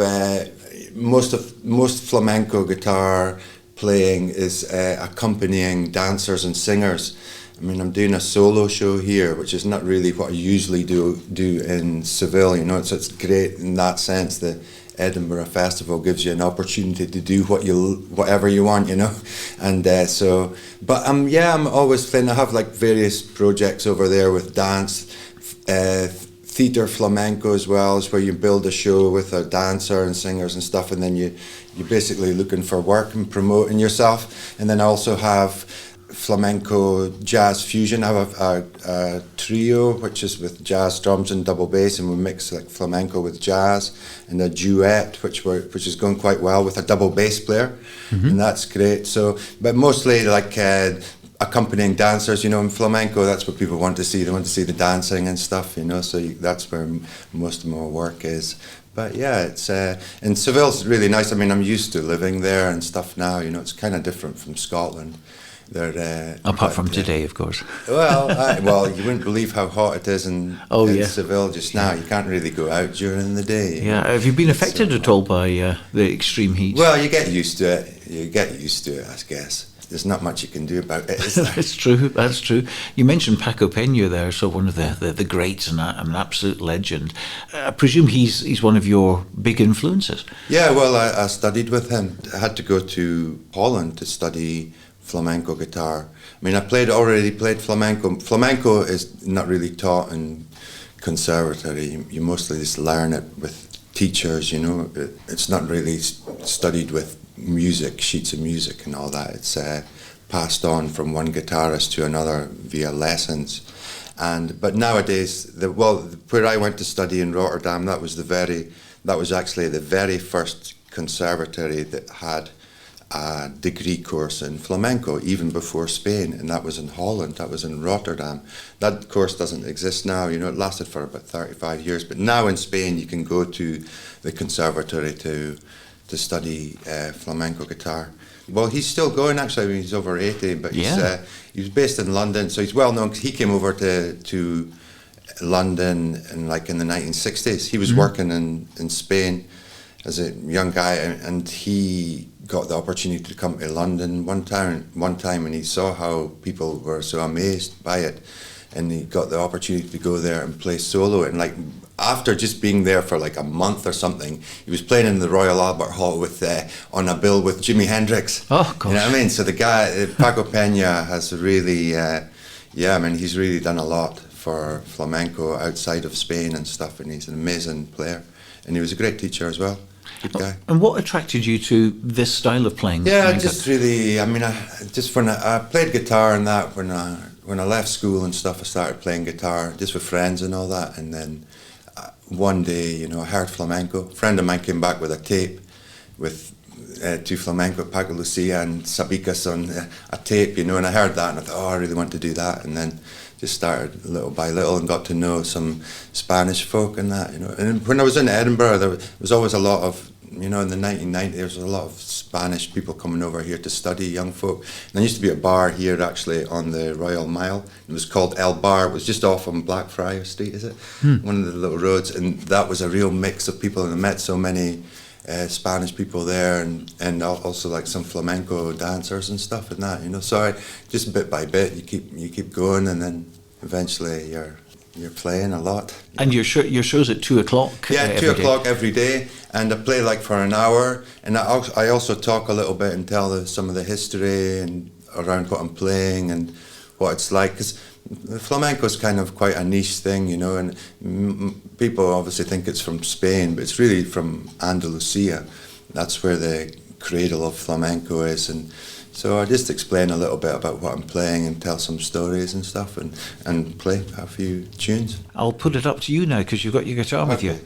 most flamenco guitar playing is accompanying dancers and singers. I mean, I'm doing a solo show here, which is not really what I usually do in Seville, you know, so it's great in that sense. The Edinburgh Festival gives you an opportunity to do whatever you want, you know, and I'm always playing. I have like various projects over there with dance, theatre flamenco as well, is where you build a show with a dancer and singers and stuff, and then you're basically looking for work and promoting yourself. And then I also have flamenco jazz fusion. I have a trio, which is with jazz drums and double bass, and we mix like flamenco with jazz, and a duet, which is going quite well with a double bass player, and that's great. So, but mostly like accompanying dancers, you know, in flamenco, that's what people want to see. They want to see the dancing and stuff, you know, so that's where most of my work is. But yeah, it's and Seville's really nice. I mean, I'm used to living there and stuff now, you know, it's kind of different from Scotland. Apart from today, of course. Well, you wouldn't believe how hot it is in Seville just now. You can't really go out during the day. Yeah, have you been affected at all by the extreme heat? Well, you get used to it. I guess. There's not much you can do about it, is there? That's true. You mentioned Paco Peña there, so one of the greats and an absolute legend. I presume he's one of your big influences. Yeah, well, I studied with him. I had to go to Holland to study flamenco guitar. I mean, I already played flamenco. Flamenco is not really taught in conservatory. You mostly just learn it with teachers, you know. It's not really studied with music, sheets of music and all that. It's passed on from one guitarist to another via lessons. But nowadays, where I went to study in Rotterdam, that was actually the very first conservatory that had a degree course in flamenco, even before Spain, and that was in Holland, that was in Rotterdam. That course doesn't exist now, it lasted for about 35 years, but now in Spain you can go to the conservatory to study flamenco guitar. Well, he's still going actually. I mean, he's over 80, but he was based in London, so he's well known. He came over to London in the 1960s. He was working in Spain as a young guy, and he got the opportunity to come to London one time, and he saw how people were so amazed by it, and he got the opportunity to go there and play solo. And after just being there for a month or something, he was playing in the Royal Albert Hall on a bill with Jimi Hendrix. Oh, gosh. You know what I mean? So the guy, Paco Peña, has really, he's really done a lot for flamenco outside of Spain and stuff, and he's an amazing player, and he was a great teacher as well. Good guy. And what attracted you to this style of playing? Yeah, just really, when I played guitar and that, when I left school and stuff, I started playing guitar just with friends and all that, and then one day, I heard flamenco. A friend of mine came back with a tape with two flamenco, Paco Lucia and Sabicas on a tape, and I heard that and I thought, I really want to do that, and then just started little by little and got to know some Spanish folk and that, And when I was in Edinburgh, there was always a lot of, in the 1990s, there was a lot of Spanish people coming over here to study, young folk. And there used to be a bar here actually on the Royal Mile. It was called El Bar. It was just off on Blackfriars Street, is it? One of the little roads. And that was a real mix of people, and I met so many Spanish people there, and also some flamenco dancers and stuff and that, So I just bit by bit, you keep going, and then eventually you're playing a lot. And your show's at 2:00. Yeah, 2:00 every day, and I play for an hour, and I also talk a little bit and tell some of the history and around what I'm playing and what it's like, because flamenco is kind of quite a niche thing, and people obviously think it's from Spain, but it's really from Andalusia. That's where the cradle of flamenco is, and so I just explain a little bit about what I'm playing and tell some stories and stuff, and play a few tunes. I'll put it up to you now, because you've got your guitar with you.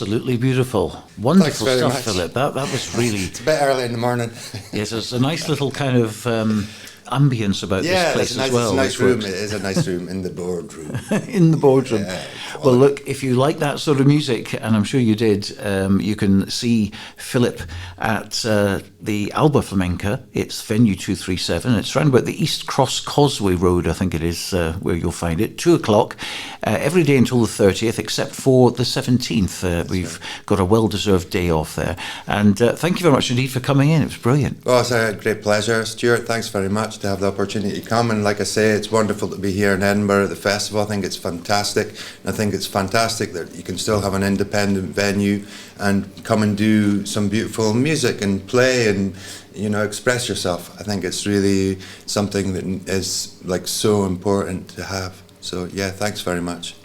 absolutely beautiful. Wonderful Thanks very stuff, much. Philip. That was really... It's a bit early in the morning. Yes, there's a nice little kind of ambience about this place as well. It's a nice room. It is a nice room in the boardroom. In the boardroom. Yeah, well, look, if you like that sort of music, and I'm sure you did, you can see Philip at the Alba Flamenco. It's venue 237. It's around about the East Cross Causeway Road, I think it is, where you'll find it. 2 o'clock, every day until the 30th, except for the 17th. We've got a well-deserved day off there. And thank you very much indeed for coming in. It was brilliant. Well, it's a great pleasure, Stuart. Thanks very much to have the opportunity to come. And like I say, it's wonderful to be here in Edinburgh at the festival. I think it's fantastic. And I think it's fantastic that you can still have an independent venue and come and do some beautiful music and play and, you know, express yourself. I think it's really something that is like so important to have. So yeah, thanks very much.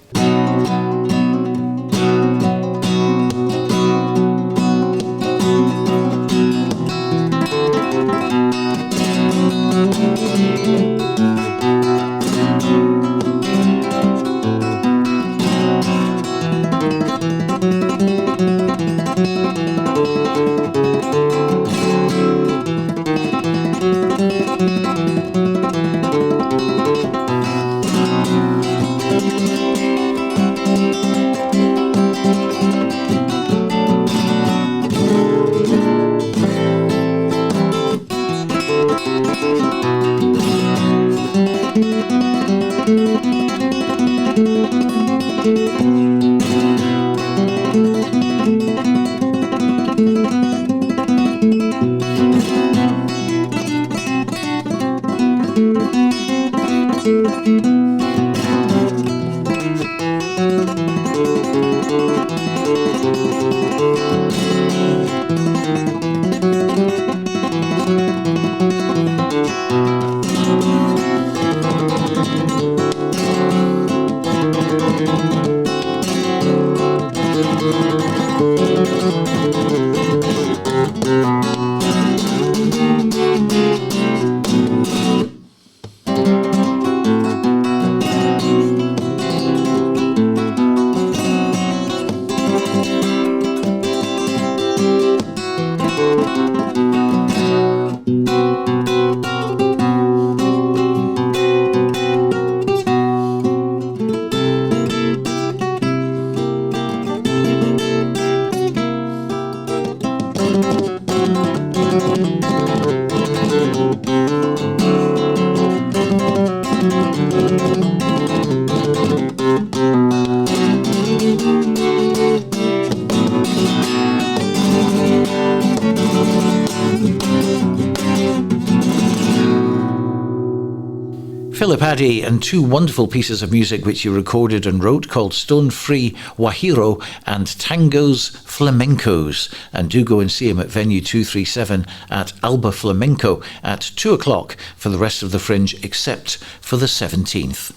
Philip Adie and two wonderful pieces of music which he recorded and wrote called Stone Free Wahiro and Tangos Flamencos. And do go and see him at venue 237 at Alba Flamenco at 2 o'clock for the rest of the Fringe except for the 17th.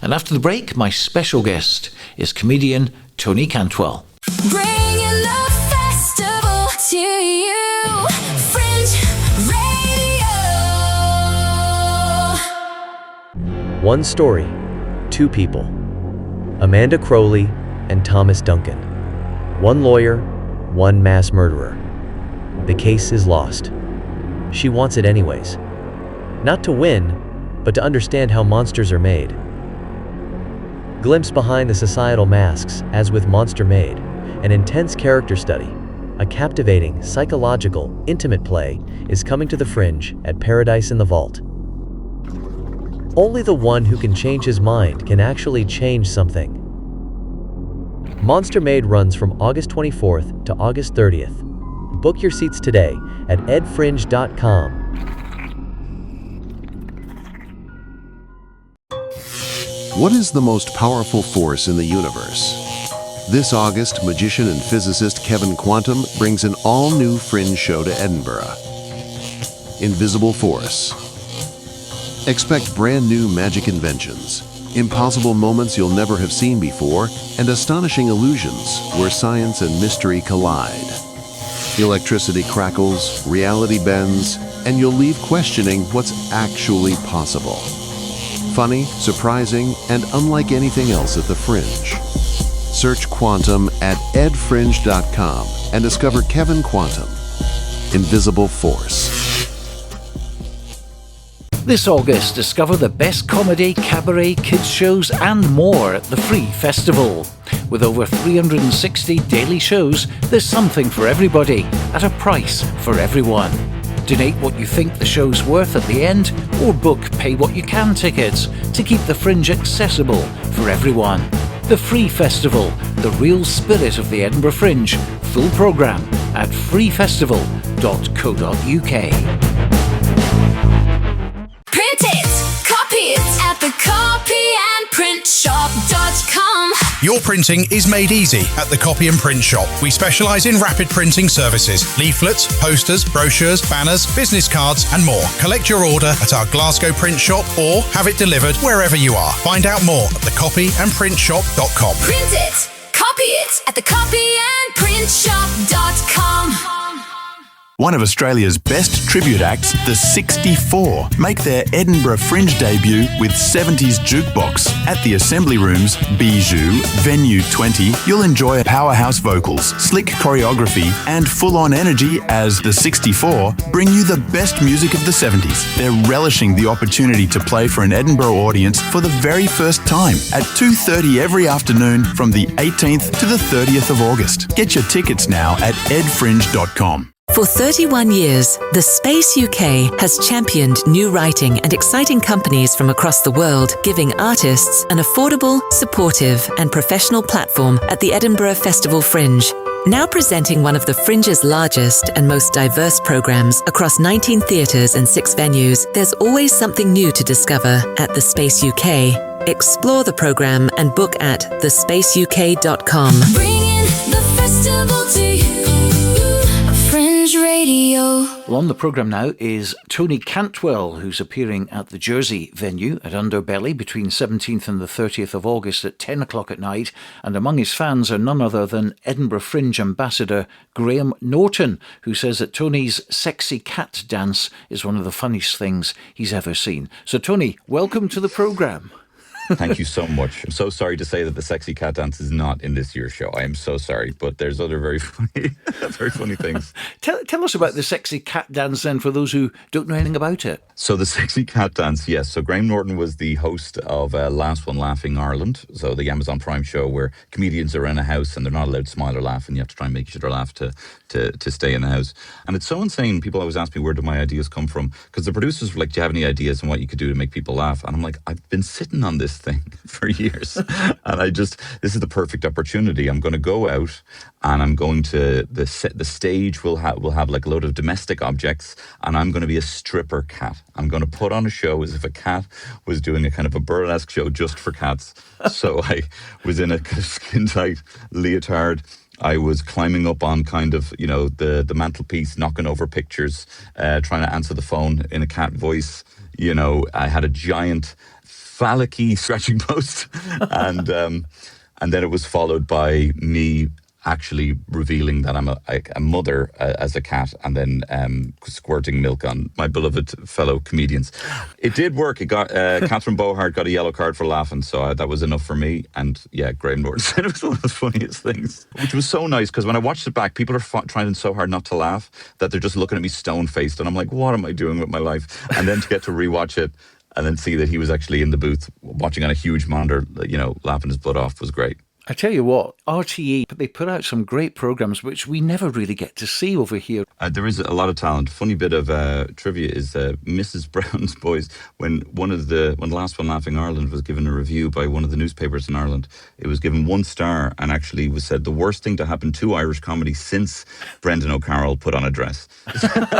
And after the break, my special guest is comedian Tony Cantwell. Bringing the festival to you, Fringe Radio. One story, two people. Amanda Crowley and Thomas Duncan. One lawyer, one mass murderer. The case is lost. She wants it anyways. Not to win, but to understand how monsters are made. Glimpse behind the societal masks, as with Monster Made, an intense character study, a captivating, psychological, intimate play is coming to the Fringe at Paradise in the Vault. Only the one who can change his mind can actually change something. Monster Made runs from August 24th to August 30th. Book your seats today at edfringe.com. What is the most powerful force in the universe? This August, magician and physicist Kevin Quantum brings an all-new Fringe show to Edinburgh. Invisible Force. Expect brand new magic inventions, impossible moments you'll never have seen before, and astonishing illusions where science and mystery collide. Electricity crackles, reality bends, and you'll leave questioning what's actually possible. Funny, surprising, and unlike anything else at the Fringe. Search Quantum at edfringe.com and discover Kevin Quantum, Invisible Force. This August, discover the best comedy, cabaret, kids shows and more at the Free Festival. With over 360 daily shows, there's something for everybody at a price for everyone. Donate what you think the show's worth at the end, or book pay what you can tickets to keep the Fringe accessible for everyone. The Free Festival, the real spirit of the Edinburgh Fringe. Full programme at freefestival.co.uk. Print it, copy it at thecopyandprintshop.com. Your printing is made easy at the Copy and Print Shop. We specialise in rapid printing services, leaflets, posters, brochures, banners, business cards and more. Collect your order at our Glasgow print shop or have it delivered wherever you are. Find out more at thecopyandprintshop.com. Print it, copy it at thecopyandprintshop.com. One of Australia's best tribute acts, the 64, make their Edinburgh Fringe debut with 70s jukebox. At the Assembly Rooms, Bijou, Venue 20, you'll enjoy powerhouse vocals, slick choreography and full-on energy as the 64 bring you the best music of the 70s. They're relishing the opportunity to play for an Edinburgh audience for the very first time at 2:30 every afternoon from the 18th to the 30th of August. Get your tickets now at edfringe.com. For 31 years, The Space UK has championed new writing and exciting companies from across the world, giving artists an affordable, supportive and professional platform at the Edinburgh Festival Fringe. Now presenting one of the Fringe's largest and most diverse programmes across 19 theatres and 6 venues, there's always something new to discover at The Space UK. Explore the programme and book at thespaceuk.com. Bringing the festival to you. Fringe Radio. Well, on the programme now is Tony Cantwell, who's appearing at the Jersey venue at Underbelly between 17th and the 30th of August at 10 o'clock at night. And among his fans are none other than Edinburgh Fringe ambassador Graham Norton, who says that Tony's sexy cat dance is one of the funniest things he's ever seen. So, Tony, welcome to the programme. Thank you so much. I'm so sorry to say that the sexy cat dance is not in this year's show. I am so sorry, but there's other very funny things. Tell us about the sexy cat dance then, for those who don't know anything about it. So the sexy cat dance, yes. So Graham Norton was the host of Last One Laughing Ireland, so the Amazon Prime show where comedians are in a house and they're not allowed to smile or laugh, and you have to try and make each other laugh to stay in the house. And it's so insane. People always ask me, where do my ideas come from? Because the producers were like, do you have any ideas on what you could do to make people laugh? And I'm like, I've been sitting on this thing for years. And this is the perfect opportunity. I'm going to go out and I'm going to, the stage will have like a load of domestic objects, and I'm going to be a stripper cat. I'm going to put on a show as if a cat was doing a kind of a burlesque show just for cats. So I was in a kind of skin-tight leotard. I was climbing up on kind of, the mantelpiece, knocking over pictures, trying to answer the phone in a cat voice. I had a giant phallic-y scratching post. And then it was followed by me actually revealing that I'm a mother as a cat, and then squirting milk on my beloved fellow comedians. It did work. It got Catherine Bohart got a yellow card for laughing, so that was enough for me. And yeah, Graham Norton said it was one of the funniest things, which was so nice, because when I watched it back, people are trying so hard not to laugh that they're just looking at me stone-faced, and I'm like, what am I doing with my life? And then to get to rewatch it and then see that he was actually in the booth watching on a huge monitor, laughing his butt off, was great. I tell you what, RTE, they put out some great programmes which we never really get to see over here. There is a lot of talent. Funny bit of trivia is Mrs. Brown's Boys, when Last One Laughing Ireland was given a review by one of the newspapers in Ireland, it was given 1 star and actually was said the worst thing to happen to Irish comedy since Brendan O'Carroll put on a dress.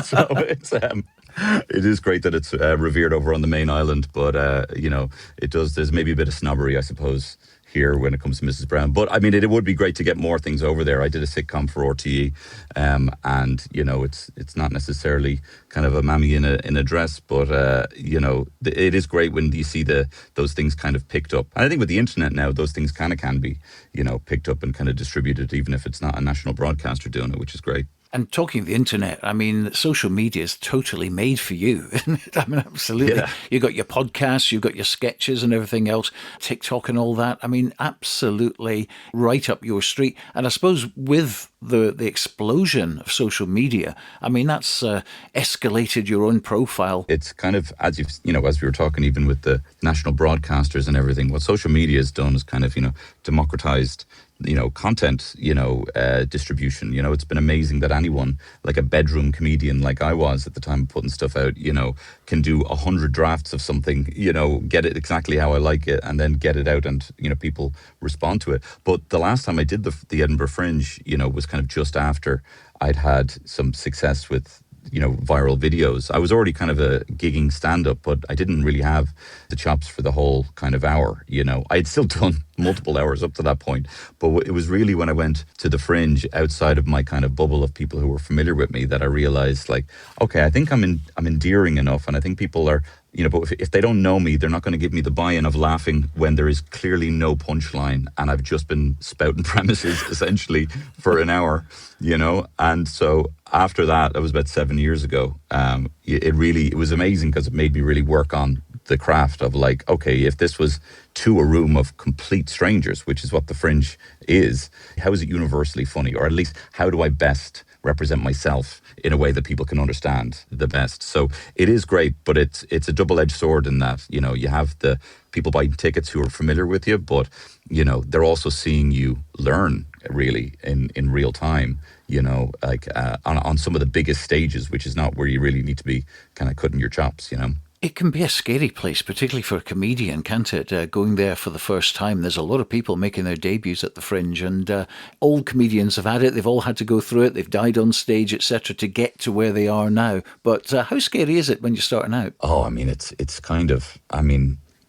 So it is great that it's revered over on the main island, but there's maybe a bit of snobbery, I suppose, here when it comes to Mrs. Brown. But I mean, it would be great to get more things over there. I did a sitcom for RTE, and it's not necessarily kind of a mammy in a dress, but it is great when you see those things kind of picked up. And I think with the internet now, those things can be picked up and kind of distributed, even if it's not a national broadcaster doing it, which is great. And talking of the internet, I mean, social media is totally made for you, isn't it? I mean, absolutely. Yeah. You've got your podcasts, you've got your sketches and everything else, TikTok and all that. I mean, absolutely right up your street. And I suppose with the explosion of social media, I mean, that's escalated your own profile. It's kind of, as we were talking even with the national broadcasters and everything, what social media has done is kind of, democratized content, distribution. It's been amazing that anyone, like a bedroom comedian like I was at the time putting stuff out, can do 100 drafts of something, get it exactly how I like it and then get it out and, people respond to it. But the last time I did the Edinburgh Fringe, was kind of just after I'd had some success with viral videos. I was already kind of a gigging stand-up, but I didn't really have the chops for the whole kind of hour, I'd still done multiple hours up to that point, but it was really when I went to the Fringe outside of my kind of bubble of people who were familiar with me that I realized, like, okay, I think I'm endearing enough, and I think people are, but if they don't know me, they're not going to give me the buy-in of laughing when there is clearly no punchline and I've just been spouting premises essentially for an hour, and so after that was about 7 years ago. It was amazing because it made me really work on the craft of, like, okay, if this was to a room of complete strangers, which is what the Fringe is, how is it universally funny? Or at least how do I best represent myself in a way that people can understand the best? So it is great, but it's a double-edged sword in that, you have the people buying tickets who are familiar with you, but, they're also seeing you learn really in real time, on some of the biggest stages, which is not where you really need to be kind of cutting your chops, It can be a scary place, particularly for a comedian, can't it? Going there for the first time. There's a lot of people making their debuts at the Fringe, and old comedians have had it. They've all had to go through it. They've died on stage, etc., to get to where they are now. But how scary is it when you're starting out? Oh, I mean, it's kind of,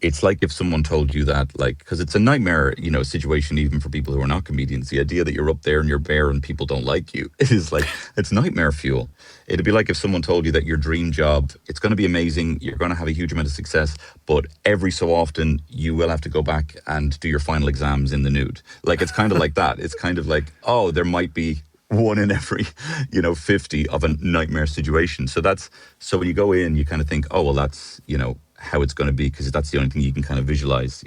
it's like if someone told you that, like, because it's a nightmare, situation even for people who are not comedians. The idea that you're up there and you're bare and people don't like you, it is like, it's nightmare fuel. It'd be like if someone told you that your dream job, it's going to be amazing, you're going to have a huge amount of success, but every so often you will have to go back and do your final exams in the nude. Like, it's kind of like that. It's kind of like, oh, there might be one in every, 50 of a nightmare situation. So when you go in, you kind of think, oh, well, that's, how it's going to be, because that's the only thing you can kind of visualize,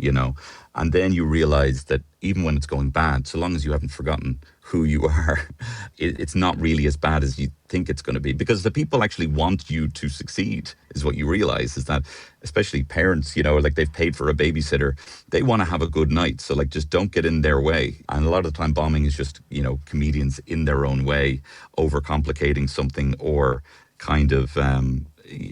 and then you realize that even when it's going bad, so long as you haven't forgotten who you are, it's not really as bad as you think it's going to be, because the people actually want you to succeed, is what you realize, is that especially parents, like they've paid for a babysitter, they want to have a good night, so like just don't get in their way. And a lot of the time bombing is just, comedians in their own way, overcomplicating something, or kind of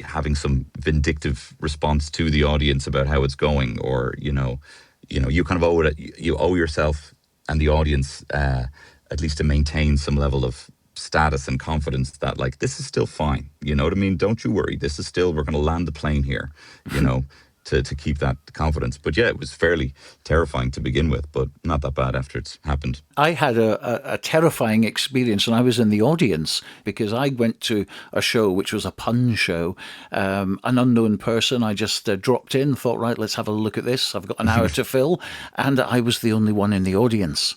having some vindictive response to the audience about how it's going, or you kind of you owe yourself and the audience at least to maintain some level of status and confidence that, like, this is still fine, you know what I mean? Don't you worry, this is still, we're going to land the plane here, to keep that confidence. But yeah, it was fairly terrifying to begin with, but not that bad after it's happened. I had a terrifying experience, and I was in the audience because I went to a show which was a pun show. An unknown person, I just dropped in, thought, right, let's have a look at this. I've got an hour to fill, and I was the only one in the audience.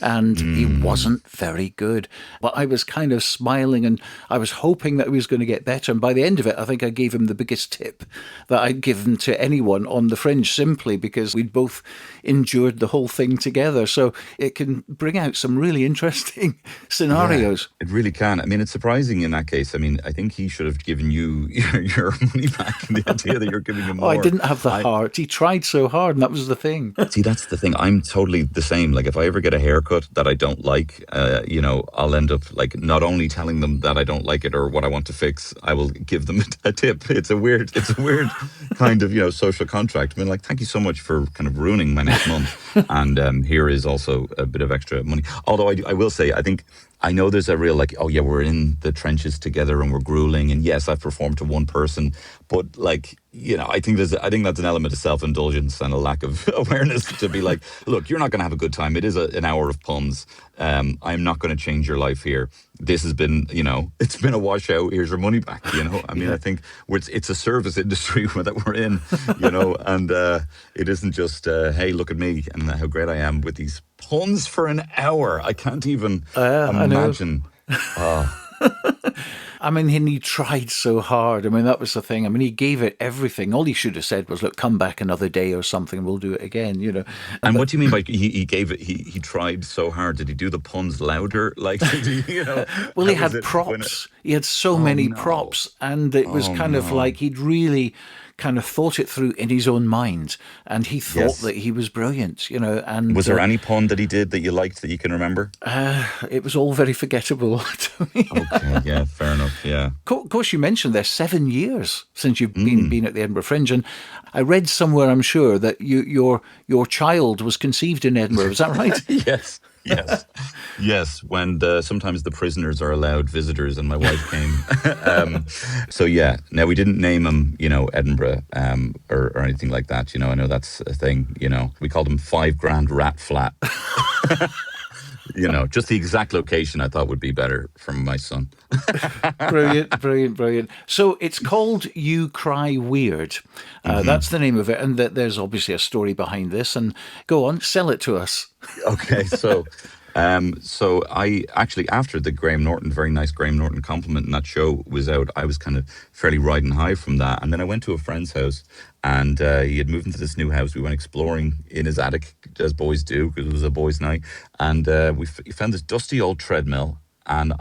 And he wasn't very good. But I was kind of smiling, and I was hoping that he was going to get better. And by the end of it, I think I gave him the biggest tip that I'd given to anyone on the Fringe, simply because we'd both endured the whole thing together. So it can bring out some really interesting scenarios. Yeah, it really can. I mean, it's surprising in that case. I mean, I think he should have given you your money back. The idea that you're giving him more. I didn't have the heart. He tried so hard, and that was the thing. See, that's the thing. I'm totally the same. Like, if I ever get a haircut that I don't like, I'll end up like not only telling them that I don't like it or what I want to fix, I will give them a tip. It's a weird kind of, social contract. I mean, like, thank you so much for kind of ruining my next month. And here is also a bit of extra money. Although I will say, I know there's a real, like, oh yeah, we're in the trenches together and we're grueling, and yes, I've performed to one person, but like, I think that's an element of self-indulgence and a lack of awareness to be like, look, you're not going to have a good time. It is an hour of puns. I'm not going to change your life here. This has been, it's been a washout. Here's your money back. I mean, I think it's a service industry that we're in, and it isn't just, hey, look at me and how great I am with these puns for an hour. I can't even imagine I mean, and he tried so hard. I mean, that was the thing. I mean, he gave it everything. All he should have said was, look, come back another day or something, we'll do it again, you know. And what do you mean by he gave it, he tried so hard? Did he do the puns louder? Like, you know? Well, he had props. He had so many props, and it was kind of like he'd really kind of thought it through in his own mind, and he thought that he was brilliant, you know. And was there any pun that he did that you liked that you can remember? It was all very forgettable to me. Okay, yeah, fair enough, yeah. Of course, you mentioned there's 7 years since you've been at the Edinburgh Fringe, and I read somewhere, I'm sure, that your child was conceived in Edinburgh. Is that right? Yes. When sometimes the prisoners are allowed visitors, and my wife came. So yeah, now we didn't name him, you know, Edinburgh or anything like that. You know, I know that's a thing. You know, we called him 5 Grand Rat Flat. You know, just the exact location I thought would be better for my son. Brilliant. So it's called You Cry Weird. That's the name of it. And there's obviously a story behind this. And go on, sell it to us. Okay, so I actually, after the very nice Graham Norton compliment, and that show was out, I was kind of fairly riding high from that. And then I went to a friend's house, and he had moved into this new house. We went exploring in his attic, as boys do, because it was a boys' night. And we found this dusty old treadmill, and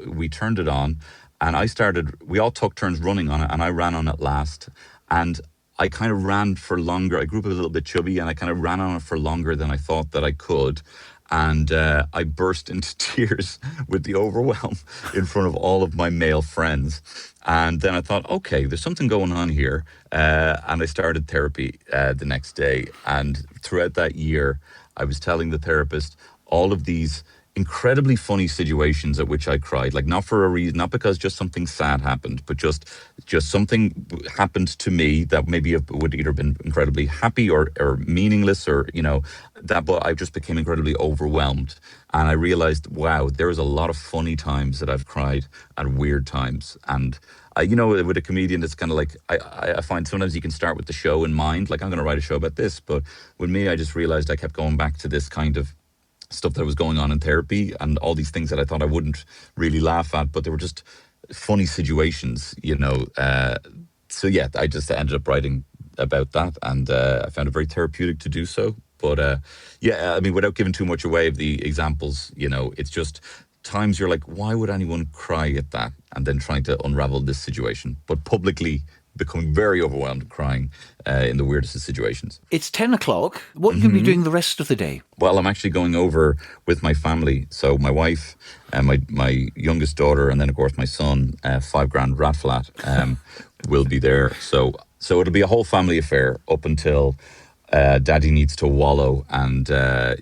we turned it on, and we all took turns running on it, and I ran on it last. And I kind of ran for longer. I grew up a little bit chubby, and I kind of ran on it for longer than I thought that I could. And I burst into tears with the overwhelm in front of all of my male friends. And then I thought, okay, there's something going on here. And I started therapy the next day. And throughout that year, I was telling the therapist all of these incredibly funny situations at which I cried, like not for a reason, not because just something sad happened, but just something happened to me that maybe would either have been incredibly happy or meaningless, or, you know, that, but I just became incredibly overwhelmed. And I realized, wow, there is a lot of funny times that I've cried at weird times. And you know, with a comedian, it's kind of like, I find sometimes you can start with the show in mind, like I'm going to write a show about this. But with me, I just realized I kept going back to this kind of stuff that was going on in therapy, and all these things that I thought I wouldn't really laugh at, but they were just funny situations, you know. So yeah, I just ended up writing about that, and I found it very therapeutic to do so. But yeah, I mean, without giving too much away of the examples, you know, it's just times you're like, why would anyone cry at that? And then trying to unravel this situation, but publicly becoming very overwhelmed and crying in the weirdest of situations. It's 10 o'clock. What are you going to be doing the rest of the day? Well, I'm actually going over with my family. So my wife and my youngest daughter, and then, of course, my son, 5 Grand Rat Flat, will be there. So it'll be a whole family affair up until Daddy needs to wallow and,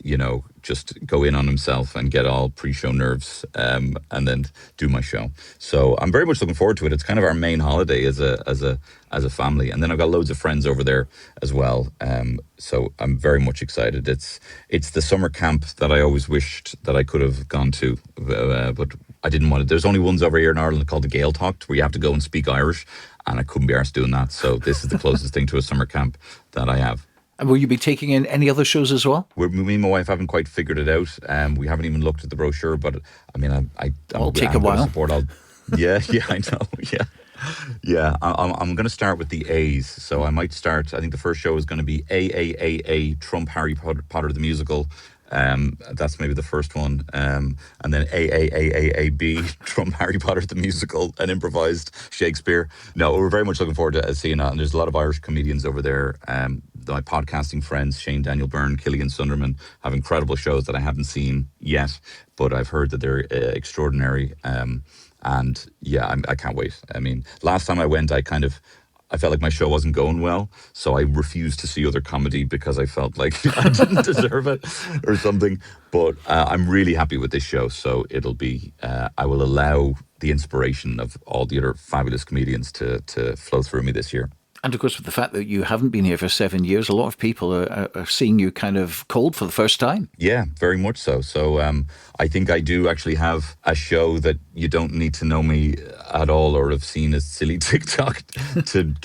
you know, just go in on himself and get all pre-show nerves, and then do my show. So I'm very much looking forward to it. It's kind of our main holiday as a family, and then I've got loads of friends over there as well. So I'm very much excited. It's the summer camp that I always wished that I could have gone to, but I didn't want to. There's only ones over here in Ireland called the Gaeltacht, where you have to go and speak Irish, and I couldn't be arsed doing that. So this is the closest thing to a summer camp that I have. And will you be taking in any other shows as well? Me and my wife haven't quite figured it out. We haven't even looked at the brochure, but I mean, I'll take a while. Yeah, I know. Yeah. I'm going to start with the A's. So I might start. I think the first show is going to be AAAA Trump Harry Potter the Musical. That's maybe the first one, and then AAAAB Trump Harry Potter the Musical, an improvised Shakespeare. No, we're very much looking forward to seeing that, and there's a lot of Irish comedians over there. My podcasting friends, Shane Daniel Byrne, Killian Sunderman, have incredible shows that I haven't seen yet, but I've heard that they're extraordinary. And yeah, I can't wait. I mean, last time I went, I felt like my show wasn't going well, so I refused to see other comedy because I felt like I didn't deserve it or something. But I'm really happy with this show, so it'll be, I will allow the inspiration of all the other fabulous comedians to flow through me this year. And of course, with the fact that you haven't been here for 7 years, a lot of people are seeing you kind of cold for the first time. Yeah, very much so. So I think I do actually have a show that you don't need to know me at all or have seen a silly TikTok to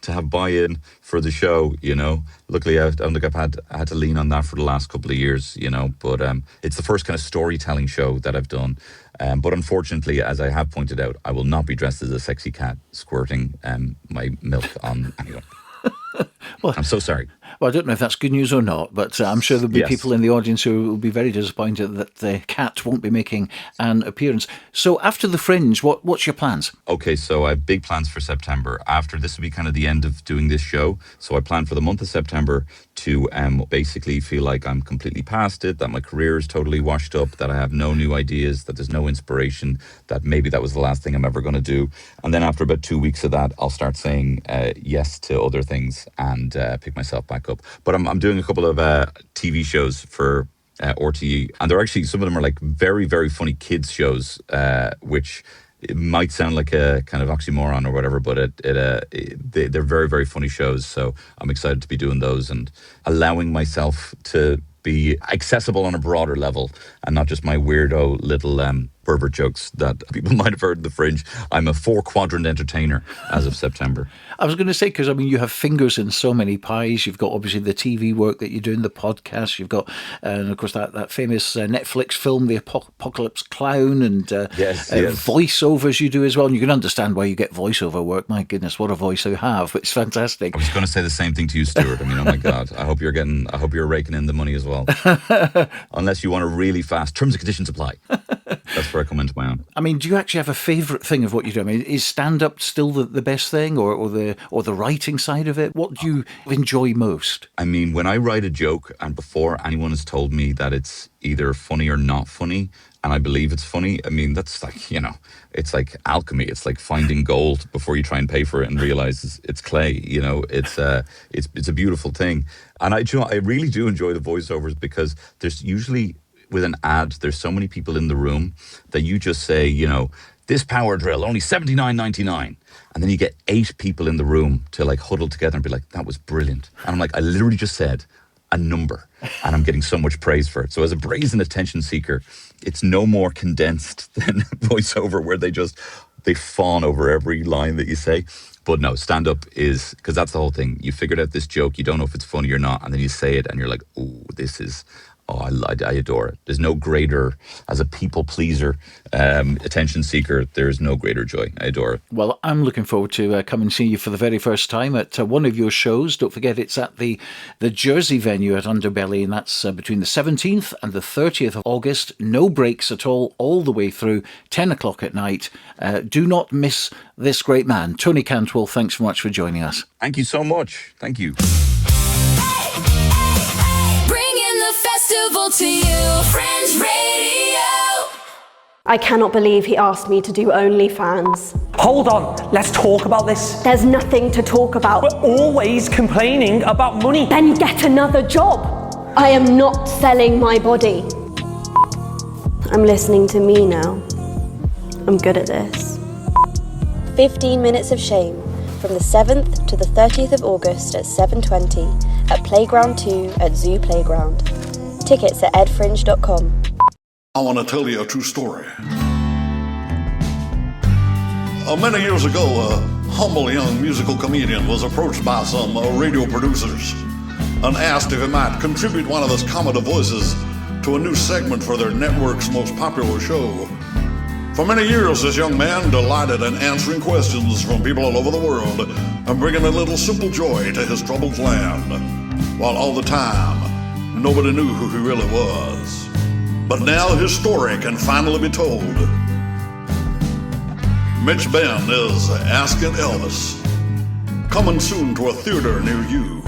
have buy-in for the show, you know. Luckily, I don't think I've had to lean on that for the last couple of years, you know. But it's the first kind of storytelling show that I've done. But unfortunately, as I have pointed out, I will not be dressed as a sexy cat squirting my milk on anyone. Well, I'm so sorry. Well, I don't know if that's good news or not, but I'm sure there'll be Yes. people in the audience who will be very disappointed that the cat won't be making an appearance. So after the Fringe, what's your plans? Okay, so I have big plans for September. After this will be kind of the end of doing this show. So I plan for the month of September to basically feel like I'm completely past it, that my career is totally washed up, that I have no new ideas, that there's no inspiration, that maybe that was the last thing I'm ever going to do. And then after about 2 weeks of that, I'll start saying yes to other things and pick myself back up. But I'm doing a couple of TV shows for RTE, and they're actually, some of them are like very, very funny kids shows, which it might sound like a kind of oxymoron or whatever, but they're very, very funny shows. So I'm excited to be doing those and allowing myself to be accessible on a broader level and not just my weirdo little pervert jokes that people might have heard in the Fringe. I'm a 4-quadrant entertainer as of September. I was going to say, because I mean, you have fingers in so many pies. You've got obviously the TV work that you're doing, the podcast. You've got, and of course, that famous Netflix film, The Apocalypse Clown, and yes. voiceovers you do as well. And you can understand why you get voiceover work. My goodness, what a voice you have! It's fantastic. I was going to say the same thing to you, Stuart. I mean, oh my God, I hope you're raking in the money as well. Unless you want a really fast terms and conditions apply. That's where I come into my own. I mean, do you actually have a favourite thing of what you do? I mean, is stand-up still the best thing, or the writing side of it? What do you enjoy most? I mean, when I write a joke, and before anyone has told me that it's either funny or not funny, and I believe it's funny, I mean, that's like, it's like alchemy. It's like finding gold before you try and pay for it and realize it's clay. It's a beautiful thing. And I really do enjoy the voiceovers, because there's usually, with an ad, there's so many people in the room that you just say, this power drill, only $79.99. And then you get 8 people in the room to like huddle together and be like, that was brilliant. And I'm like, I literally just said a number and I'm getting so much praise for it. So as a brazen attention seeker, it's no more condensed than voiceover, where they fawn over every line that you say. But no, stand-up is, because that's the whole thing. You figured out this joke, you don't know if it's funny or not, and then you say it and you're like, I adore it. There's no greater, as a people pleaser, attention seeker, there's no greater joy. I adore it. Well, I'm looking forward to come and see you for the very first time at one of your shows. Don't forget, it's at the Jersey venue at Underbelly, and that's between the 17th and the 30th of August. No breaks at all the way through, 10 o'clock at night. Do not miss this great man. Tony Cantwell, thanks so much for joining us. Thank you so much. Thank you. Festival to you, Fringe Radio. I cannot believe he asked me to do OnlyFans. Hold on, let's talk about this. There's nothing to talk about. We're always complaining about money. Then get another job. I am not selling my body. I'm listening to me now. I'm good at this. 15 Minutes of Shame, from the 7th to the 30th of August at 7:20 at Playground 2 at Zoo Playground. Tickets at edfringe.com. I want to tell you a true story. Many years ago, a humble young musical comedian was approached by some radio producers and asked if he might contribute one of his comical voices to a new segment for their network's most popular show. For many years, this young man delighted in answering questions from people all over the world and bringing a little simple joy to his troubled land, while all the time, nobody knew who he really was. But now his story can finally be told. Mitch Ben is Asking Elvis, coming soon to a theater near you.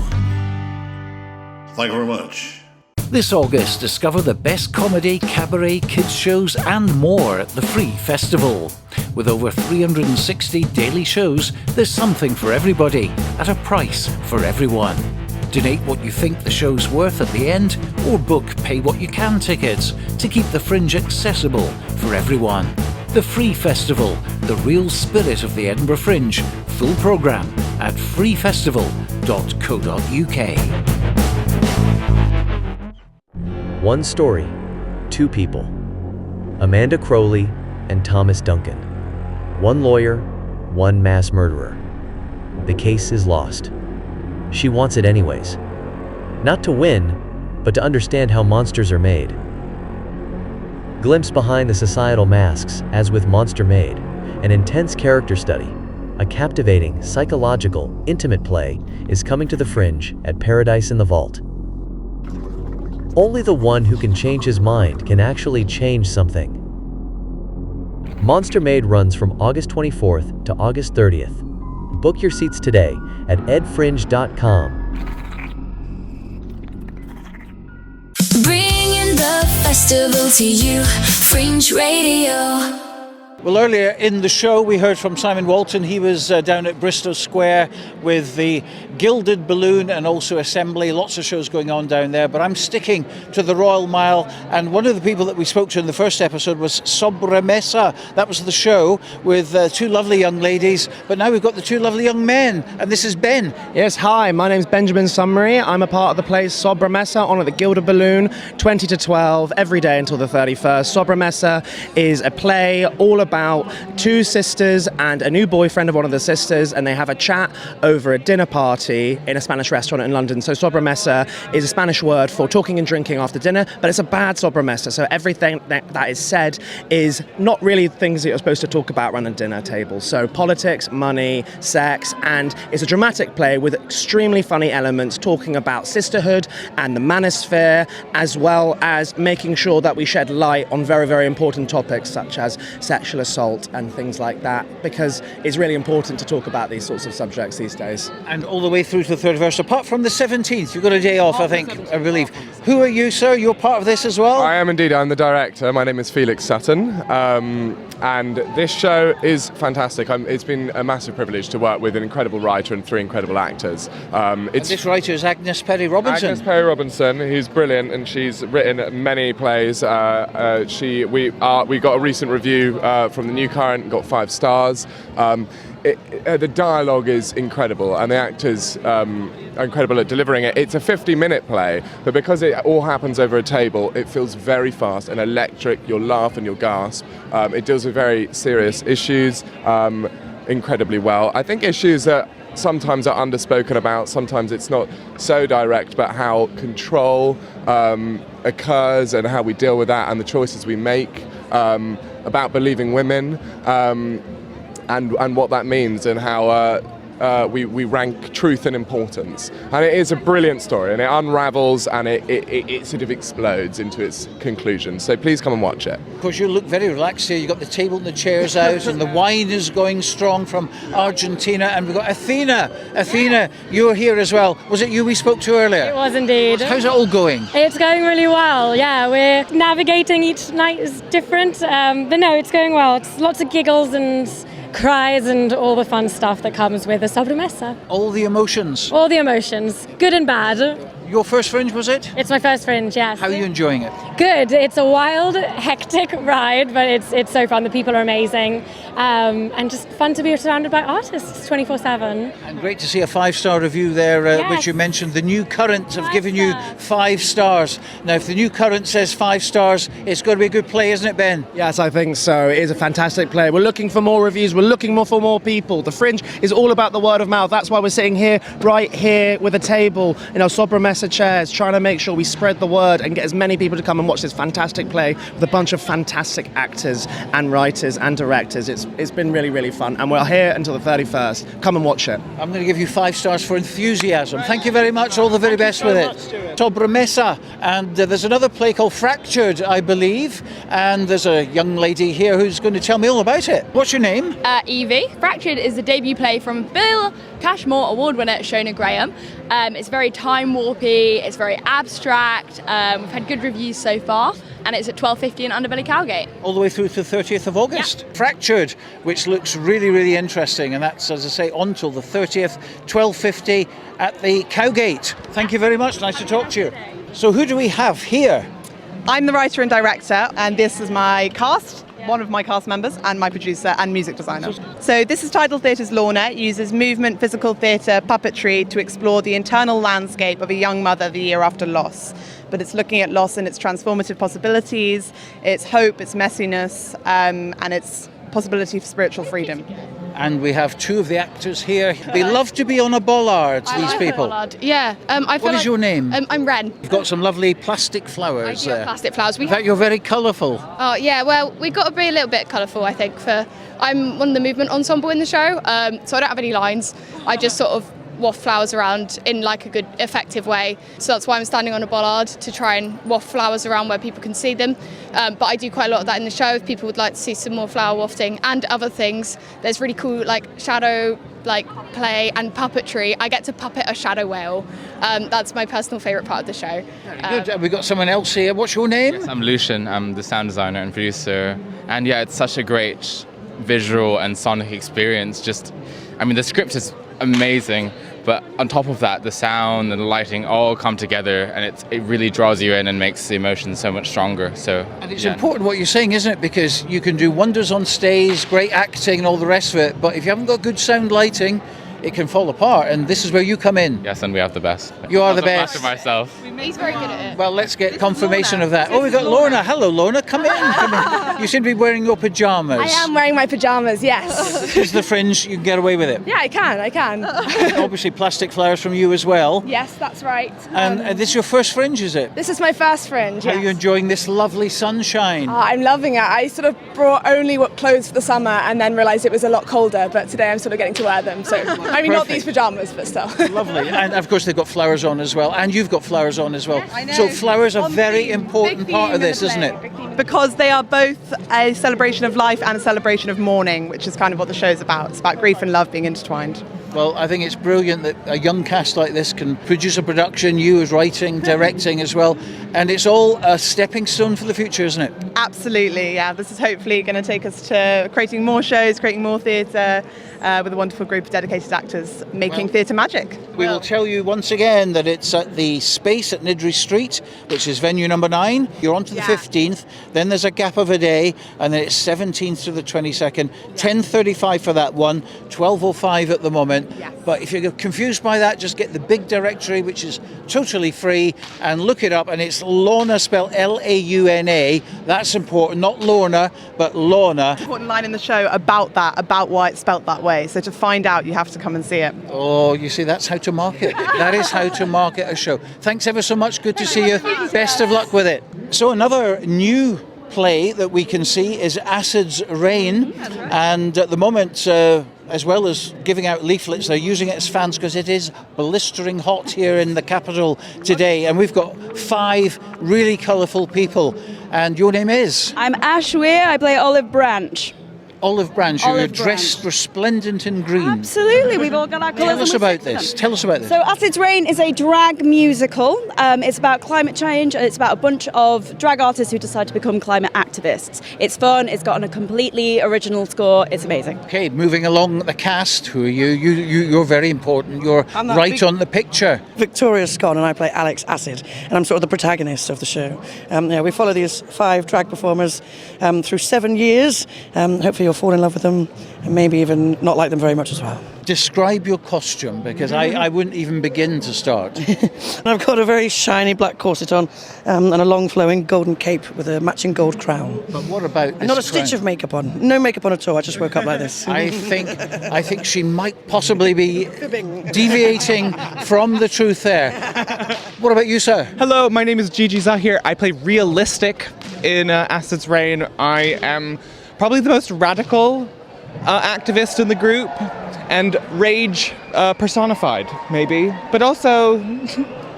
Thank you very much. This August, discover the best comedy, cabaret, kids shows and more at the Free Festival. With over 360 daily shows, there's something for everybody at a price for everyone. Donate what you think the show's worth at the end, or book pay what you can tickets to keep the Fringe accessible for everyone. The Free Festival, the real spirit of the Edinburgh Fringe. Full programme at freefestival.co.uk. One story, 2 people. Amanda Crowley and Thomas Duncan. 1 lawyer, 1 mass murderer. The case is lost. She wants it anyways. Not to win, but to understand how monsters are made. Glimpse behind the societal masks, as with Monster Maid, an intense character study, a captivating, psychological, intimate play is coming to the Fringe at Paradise in the Vault. Only the one who can change his mind can actually change something. Monster Maid runs from August 24th to August 30th. Book your seats today at edfringe.com. Bringing the festival to you, Fringe Radio. Well, earlier in the show we heard from Simon Walton. He was down at Bristo Square with the Gilded Balloon and also Assembly. Lots of shows going on down there, but I'm sticking to the Royal Mile, and one of the people that we spoke to in the first episode was Sobremesa. That was the show with two lovely young ladies, but now we've got the two lovely young men, and this is Ben. Yes, hi, my name's Benjamin Summery. I'm a part of the play Sobremesa on at the Gilded Balloon, 20 to 12, every day until the 31st. Sobremesa is a play all about two sisters and a new boyfriend of one of the sisters, and they have a chat over a dinner party in a Spanish restaurant in London. So sobremesa is a Spanish word for talking and drinking after dinner, but it's a bad sobremesa. So everything that is said is not really things that you're supposed to talk about around a dinner table. So politics, money, sex, and it's a dramatic play with extremely funny elements talking about sisterhood and the manosphere, as well as making sure that we shed light on very, very important topics such as sexual assault and things like that, because it's really important to talk about these sorts of subjects these days. And all the way through to the 31st, apart from the 17th, you've got a day off, I think, I believe. Who are you, sir? You're part of this as well? I am indeed. I'm the director. My name is Felix Sutton, and this show is fantastic. It's been a massive privilege to work with an incredible writer and three incredible actors. And this writer is Agnes Perry Robinson. Agnes Perry Robinson, who's brilliant, and she's written many plays. We got a recent review from the New Current, got 5 stars. The dialogue is incredible, and the actors are incredible at delivering it. It's a 50-minute play, but because it all happens over a table, it feels very fast and electric. You'll laugh and you'll gasp. It deals with very serious issues incredibly well. I think issues that sometimes are underspoken about, sometimes it's not so direct, but how control occurs and how we deal with that and the choices we make about believing women and what that means and how we rank truth and importance. And it is a brilliant story, and it unravels and it sort of explodes into its conclusion. So please come and watch it. Of course, you look very relaxed here. You've got the table and the chairs out, and the wine is going strong from Argentina. And we've got Athena. Athena, you're here as well. Was it you we spoke to earlier? It was indeed. How's it all going? It's going really well, yeah. We're navigating, each night is different. But no, it's going well. It's lots of giggles and cries and all the fun stuff that comes with a sobremesa. All the emotions? All the emotions, good and bad. Your first Fringe, was it? It's my first Fringe, yes. How are you enjoying it? Good. It's a wild, hectic ride, but it's so fun. The people are amazing, and just fun to be surrounded by artists 24/7. And great to see a 5-star review there, Yes. which you mentioned. The New Current have given you 5 stars. Now, if the New Current says 5 stars, it's got to be a good play, isn't it, Ben? Yes, I think so. It is a fantastic play. We're looking for more reviews. We're looking for more people. The Fringe is all about the word of mouth. That's why we're sitting here, right here, with a table, in our sobremesa chairs, trying to make sure we spread the word and get as many people to come and watch this fantastic play with a bunch of fantastic actors and writers and directors. It's been really, really fun. And we're here until the 31st. Come and watch it. I'm going to give you 5 stars for enthusiasm. Thank you very much. All the very best with it. Sobremesa. And there's another play called Fractured, I believe. And there's a young lady here who's going to tell me all about it. What's your name? Evie. Fractured is the debut play from Bill Cashmore Award winner Shona Graham. It's very time warpy, it's very abstract. We've had good reviews so far, and it's at 12:50 in Underbelly Cowgate. All the way through to the 30th of August. Yeah. Fractured, which looks really, really interesting, and that's, as I say, on till the 30th, 12:50 at the Cowgate. Thank you very much. Nice to talk to you. So who do we have here? I'm the writer and director, and this is my cast. One of my cast members and my producer and music designer. So this is Tidal Theatre's Lorna. It uses movement, physical theatre, puppetry to explore the internal landscape of a young mother the year after loss. But it's looking at loss and its transformative possibilities, its hope, its messiness, and its possibility for spiritual freedom. and we have two of the actors here. They love to be on a bollard, these people. Yeah. What is your name? I'm Ren. You've got some lovely plastic flowers there. Plastic flowers. In fact, you're very colourful. Oh yeah. Well, we've got to be a little bit colourful, I think. I'm one of the movement ensemble in the show, so I don't have any lines. I just sort of waft flowers around in like a good, effective way. So that's why I'm standing on a bollard, to try and waft flowers around where people can see them. But I do quite a lot of that in the show. If people would like to see some more flower wafting and other things, there's really cool like shadow play and puppetry. I get to puppet a shadow whale. That's my personal favourite part of the show. Good. We've got someone else here. What's your name? Yes, I'm Lucian. I'm the sound designer and producer. And yeah, it's such a great visual and sonic experience. The script is amazing, but on top of that, the sound and the lighting all come together, and it really draws you in and makes the emotions so much stronger. And it's important what you're saying, isn't it? Because you can do wonders on stage, great acting and all the rest of it, but if you haven't got good sound lighting, it can fall apart, and this is where you come in. Yes, and we have the best. You are the best. After myself. He's very good at it. Well, let's get confirmation of that. Oh, we've got Lorna. Hello, Lorna. Come in. You seem to be wearing your pyjamas. I am wearing my pyjamas, yes. This is the Fringe. You can get away with it. Yeah, I can. Obviously, plastic flowers from you as well. Yes, that's right. And this is your first Fringe, is it? This is my first Fringe, How are you enjoying this lovely sunshine? I'm loving it. I sort of brought only clothes for the summer and then realised it was a lot colder, but today I'm sort of getting to wear them. So, I mean, not these pyjamas, but still. Lovely. And of course, they've got flowers on as well. And you've got flowers on as well. Yes, I know. So flowers are a very important part of this, isn't it? Because they are both a celebration of life and a celebration of mourning, which is kind of what the show's about. It's about grief and love being intertwined. Well, I think it's brilliant that a young cast like this can produce a production, you as writing, directing as well, and it's all a stepping stone for the future, isn't it? Absolutely, yeah. This is hopefully going to take us to creating more shows, creating more theatre, with a wonderful group of dedicated actors making theatre magic. We will tell you once again that it's at the Space at Nidri Street, which is venue number 9. You're on to the 15th, then there's a gap of a day, and then it's 17th to the 22nd, 10:35 for that one, 12:05 at the moment. But if you're confused by that, just get the big directory, which is totally free, and look it up, and it's Lorna, spelled Launa. That's important, not Lorna, but Lorna. Important line in the show about that, about why it's spelt that way. So to find out, you have to come and see it. Oh, you see, that's how to market. That is how to market a show. Thanks ever so much. Good to see you. Best of luck with it. So another new play that we can see is Acid's Rain, and at the moment, as well as giving out leaflets, they're using it as fans because it is blistering hot here in the capital today, and we've got 5 really colourful people. And your name is? I'm Ash Weir. I play Olive Branch. Olive Branch, you're dressed resplendent in green. Absolutely, we've all got our colours. Tell us about this. Tell us about this. So Acid's Rain is a drag musical. It's about climate change, and it's about a bunch of drag artists who decide to become climate activists. It's fun, it's got a completely original score, it's amazing. Okay, moving along the cast, who are you? You're very important, you're right on the picture. Victoria Scott, and I play Alex Acid, and I'm sort of the protagonist of the show. We follow these 5 drag performers through 7 years. Hopefully you'll fall in love with them and maybe even not like them very much as well. Describe your costume, because I wouldn't even begin to start. I've got a very shiny black corset on and a long flowing golden cape with a matching gold crown. But what about this and not a stitch of makeup on. No makeup on at all. I just woke up like this. I think she might possibly be deviating from the truth there. What about you, sir? Hello, my name is Gigi Zahir. I play Realistic in Acid's Rain. I am probably the most radical activist in the group, and rage personified, maybe, but also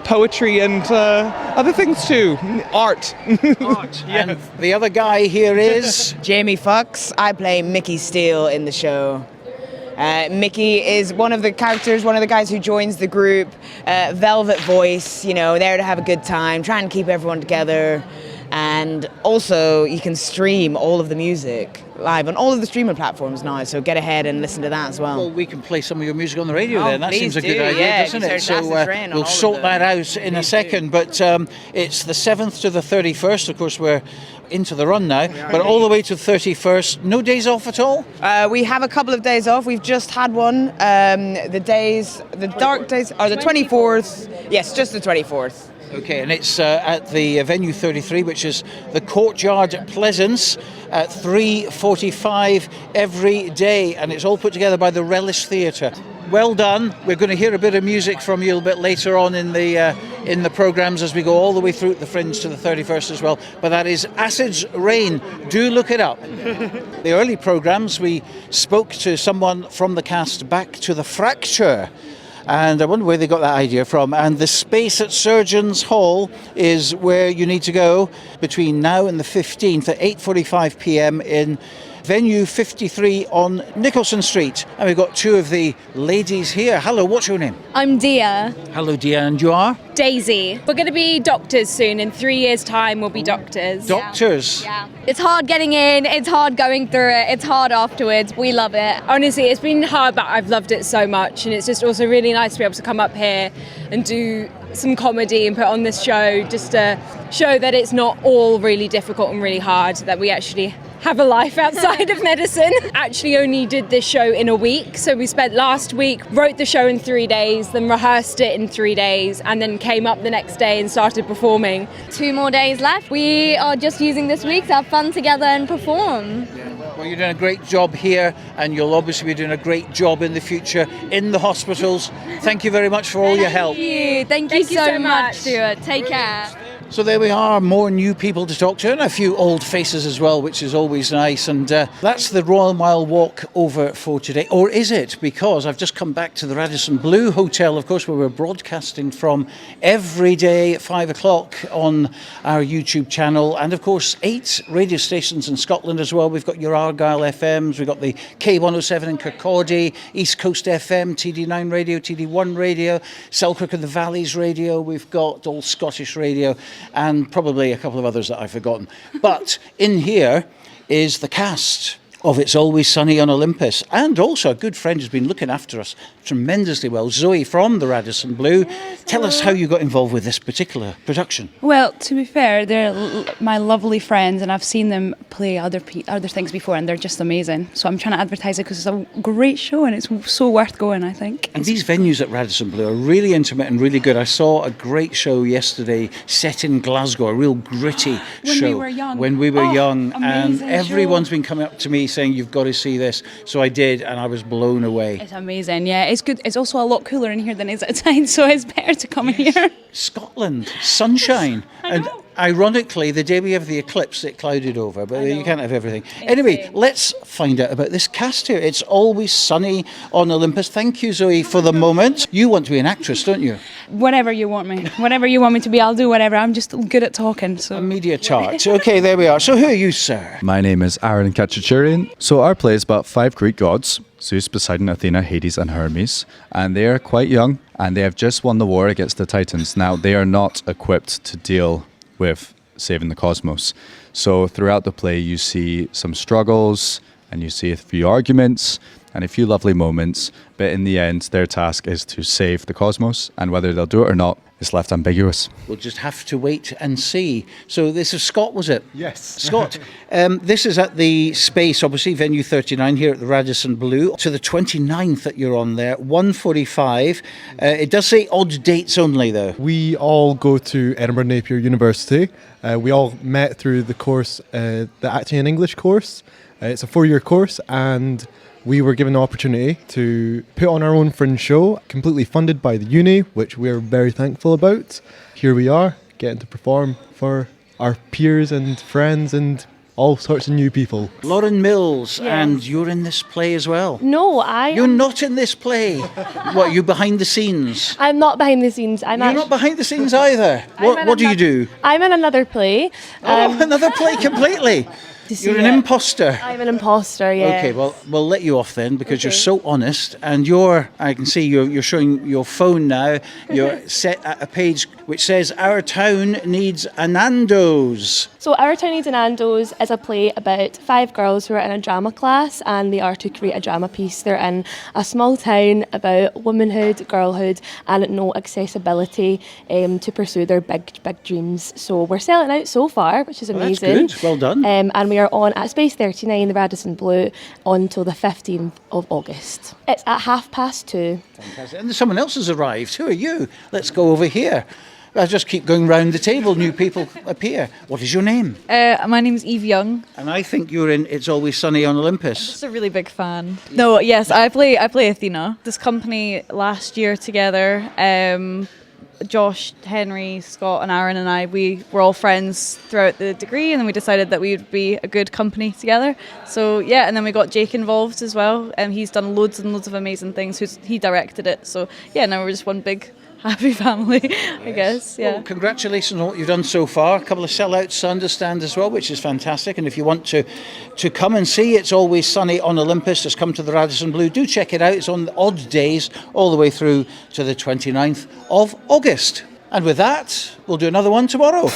poetry and other things too. Art. Art. And the other guy here is Jamie Foxx. I play Mickey Steele in the show. Mickey is one of the characters, one of the guys who joins the group. Velvet voice, there to have a good time, trying to keep everyone together. And also, you can stream all of the music live on all of the streaming platforms now, so get ahead and listen to that as well. Well, we can play some of your music on the radio then. That seems a good do, idea, yeah, doesn't it? So we'll sort that out in a second. But it's the 7th to the 31st. Of course, we're into the run now, but all the way to 31st. No days off at all? We have a couple of days off. We've just had one. The dark days are the 24th. Yes, just the 24th. Okay, and it's at the venue 33, which is the Courtyard at Pleasance, at 3:45 every day, and it's all put together by the Relish Theatre. Well done. We're going to hear a bit of music from you a little bit later on in the programmes as we go all the way through the Fringe to the 31st as well. But that is Acid's Rain. Do look it up. The early programmes, we spoke to someone from the cast back to the Fracture. And I wonder where they got that idea from. And the space at Surgeons Hall is where you need to go between now and the 15th at 8:45 p.m. in venue 53 on Nicholson Street. And we've got two of the ladies here. Hello, what's your name? I'm Dia. Hello, Dia, and you are? Daisy. We're going to be doctors soon. In 3 years' time, we'll be doctors. Doctors? Yeah. It's hard getting in, it's hard going through it, it's hard afterwards. We love it. Honestly, it's been hard, but I've loved it so much. And it's just also really nice to be able to come up here and do some comedy and put on this show just to show that it's not all really difficult and really hard, that we actually have a life outside of medicine. Actually only did this show in a week, so we spent last week, wrote the show in 3 days, then rehearsed it in 3 days, and then came up the next day and started performing. 2 more days left. We are just using this week to have fun together and perform. Well, you're doing a great job here, and you'll obviously be doing a great job in the future in the hospitals. Thank you very much for all your help. Thank you so much, Stuart. Take care. So there we are, more new people to talk to, and a few old faces as well, which is always nice. And that's the Royal Mile Walk over for today. Or is it? Because I've just come back to the Radisson Blu Hotel, of course, where we're broadcasting from every day at 5 o'clock on our YouTube channel. And of course, 8 radio stations in Scotland as well. We've got your Argyll FMs, we've got the K107 in Kirkcaldy, East Coast FM, TD9 Radio, TD1 Radio, Selkirk and the Valleys Radio, we've got All Scottish Radio, and probably a couple of others that I've forgotten. But in here is the cast of It's Always Sunny on Olympus, and also a good friend who's been looking after us tremendously well, Zoe from the Radisson Blu. Tell us how you got involved with this particular production. Well, to be fair, they're my lovely friends, and I've seen them play other things before, and they're just amazing. So I'm trying to advertise it because it's a great show, and it's so worth going, I think. And these venues at Radisson Blu are really intimate and really good. I saw a great show yesterday set in Glasgow, a real gritty show. When we were young. When we were young, and amazing everyone's show. been coming up to me saying, you've got to see this. So I did, and I was blown away. It's amazing, yeah. It's good. It's also a lot cooler in here than it is outside, so it's better to come in here. Scotland, sunshine. And ironically, the day we have the eclipse, it clouded over, but you can't have everything. Anyway, let's find out about this cast here. It's Always Sunny on Olympus. Thank you, Zoe, for the moment. You want to be an actress, don't you? Whatever you want me. Whatever you want me to be, I'll do whatever. I'm just good at talking. So. A media tart. Okay, there we are. So who are you, sir? My name is Aaron Kachachurian. So our play is about 5 Greek gods, Zeus, Poseidon, Athena, Hades and Hermes. And they are quite young, and they have just won the war against the Titans. Now, they are not equipped to deal with saving the cosmos. So throughout the play, you see some struggles, and you see a few arguments, and a few lovely moments. But in the end, their task is to save the cosmos, and whether they'll do it or not is left ambiguous. We'll just have to wait and see. So this is Scott, was it? Yes. Scott, this is at the Space, obviously, venue 39 here at the Radisson Blu. To the 29th that you're on there, 1:45. It does say odd dates only, though. We all go to Edinburgh Napier University. We all met through the course, the Acting in English course. It's a 4-year course, and we were given the opportunity to put on our own Fringe show, completely funded by the uni, which we're very thankful about. Here we are, getting to perform for our peers and friends and all sorts of new people. Lauren Mills, and you're in this play as well. No, You're not in this play. What, you behind the scenes? I'm not behind the scenes. You're not behind the scenes either. What do you do? I'm in another play. Another play completely? You're an imposter. I'm an imposter, yeah. Okay, well, we'll let you off then because you're so honest, and I can see you're showing your phone now. You're set at a page which says Our Town Needs a Nando's. So Our Town Needs a Nando's is a play about 5 girls who are in a drama class, and they are to create a drama piece. They're in a small town about womanhood, girlhood, and no accessibility to pursue their big dreams. So we're selling out so far, which is amazing. That's good. Well done. And we are on at Space 39, the Radisson Blu, until the 15th of August. It's at 2:30. Fantastic. And someone else has arrived. Who are you? Let's go over here. I just keep going round the table. New people appear. What is your name? My name's Eve Young. And I think you're in It's Always Sunny on Olympus. I'm just a really big fan. No, yes, I play Athena. This company last year together. Josh, Henry, Scott and Aaron and I, we were all friends throughout the degree, and then we decided that we would be a good company together. So yeah, and then we got Jake involved as well, and he's done loads and loads of amazing things. He directed it. So yeah, now we're just one big happy family, I guess. Yeah. Well, congratulations on what you've done so far. A couple of sellouts, I understand, as well, which is fantastic. And if you want to come and see It's Always Sunny on Olympus, just come to the Radisson Blu. Do check it out. It's on the odd days all the way through to the 29th of August. And with that, we'll do another one tomorrow.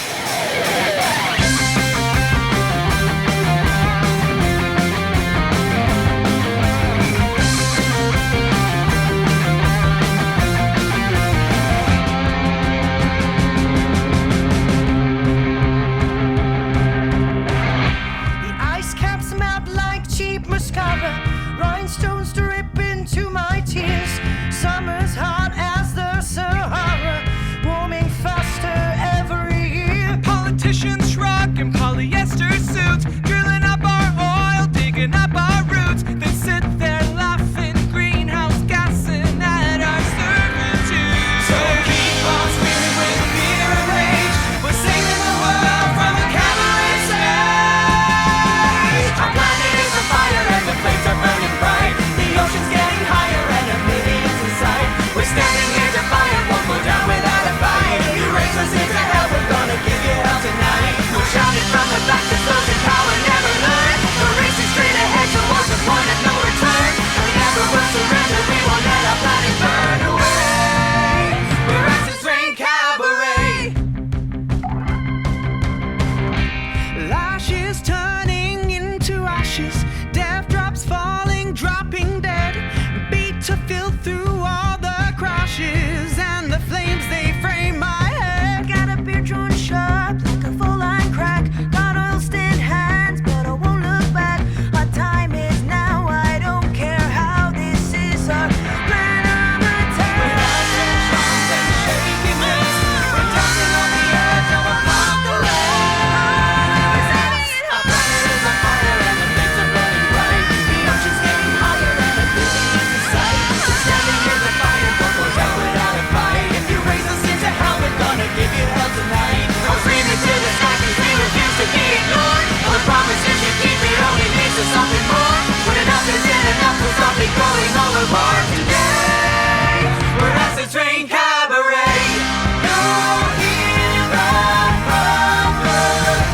Rhinestones drip into my tears. Summer's hot as the Sahara, warming faster every year. Politicians shrug in polyester suits, drilling up our oil, digging up our roots. They sit there laughing, greenhouse gassing at our servitude. So keep on screaming with fear and rage. We're saving the world from a cabaret stage. Our planet is on fire and the flames are burning bright. The ocean's getting higher and oblivion's in sight. We're standing here defiant, won't go down without a fight. If you raise us into hell, we're gonna give you hell tonight. We're shouting from the back that those in power never learn. We're racing straight ahead towards the point of no return. And we never will surrender, we won't let our planet burn away. We're Acid Rain Cabaret. Lashes turning into ashes, death drops falling, dropping dead. Beat to fill through all the crashes, and the flames they frame my head. Got a beard drawn sharp like a full line crack. Got oil stained hands, but I won't look back. Our time is now, I don't care how this is our plan of attack. We're dancing drums and shaking lips. We're dancing on the edge of apocalypse. Our planet is on fire and the flames are burning bright. The ocean's getting higher and oblivion's in sight. We're standing here defiant, won't go down without a fight. If you raise us into hell, we're gonna give you hell tonight. We're screaming to the sky 'cause we refuse to be ignored. All the promises you keep, it only leads to something more. When enough isn't enough, we'll stop it going overboard today. We're Acid Rain Cabaret. No hero from the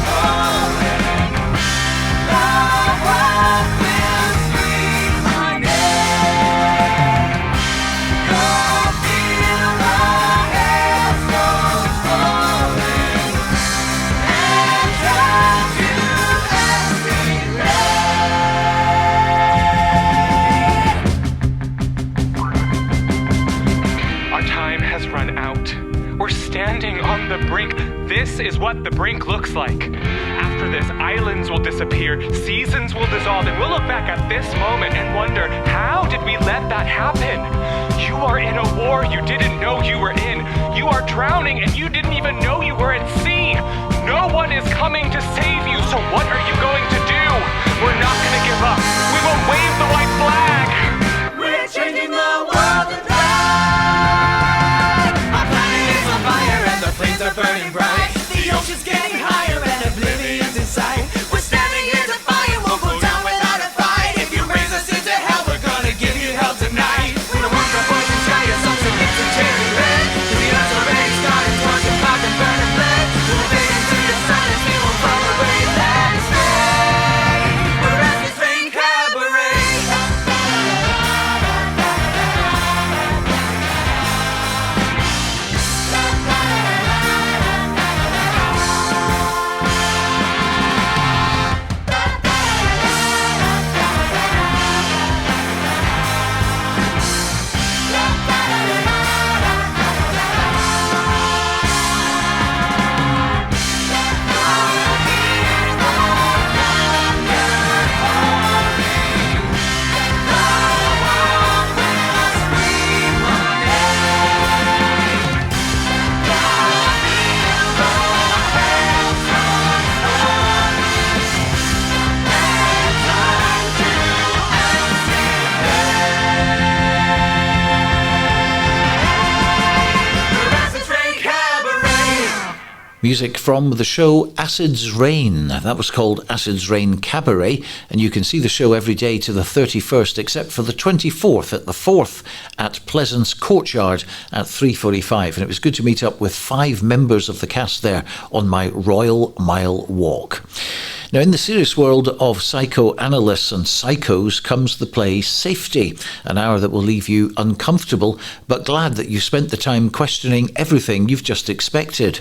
fallen. No one will scream my name. Go feel the hailstones falling, and turn to acid rain. Our time has run out. We're standing on the brink. This is what the brink looks like. After this, islands will disappear, seasons will dissolve, and we'll look back at this moment and wonder, how did we let that happen? You are in a war you didn't know you were in. You are drowning and you didn't even know you were at sea. No one is coming to save you, so what are you going to do? We're not going to give up. We will wave the white flag. We're changing the world tonight. Our planet is on fire and the flames are burning bright. The ocean's getting higher and oblivion's in sight. We're standing here defiant, won't go down without a fight. If you raise us into hell, we're gonna give you hell tonight. We don't want the poison sky or something lips and cherry red. 'Cause the earth's already started torching, pop and burn and bled. We'll fade into your silence, we won't fall away. Let's stay. We're Acid Rain Cabaret. Music from the show Acid's Rain. That was called Acid's Rain Cabaret, and you can see the show every day to the 31st, except for the 24th at the 4th at Pleasance Courtyard at 3:45. And it was good to meet up with 5 members of the cast there on my Royal Mile walk. Now, in the serious world of psychoanalysts and psychos comes the play Safety, an hour that will leave you uncomfortable, but glad that you spent the time questioning everything you've just expected.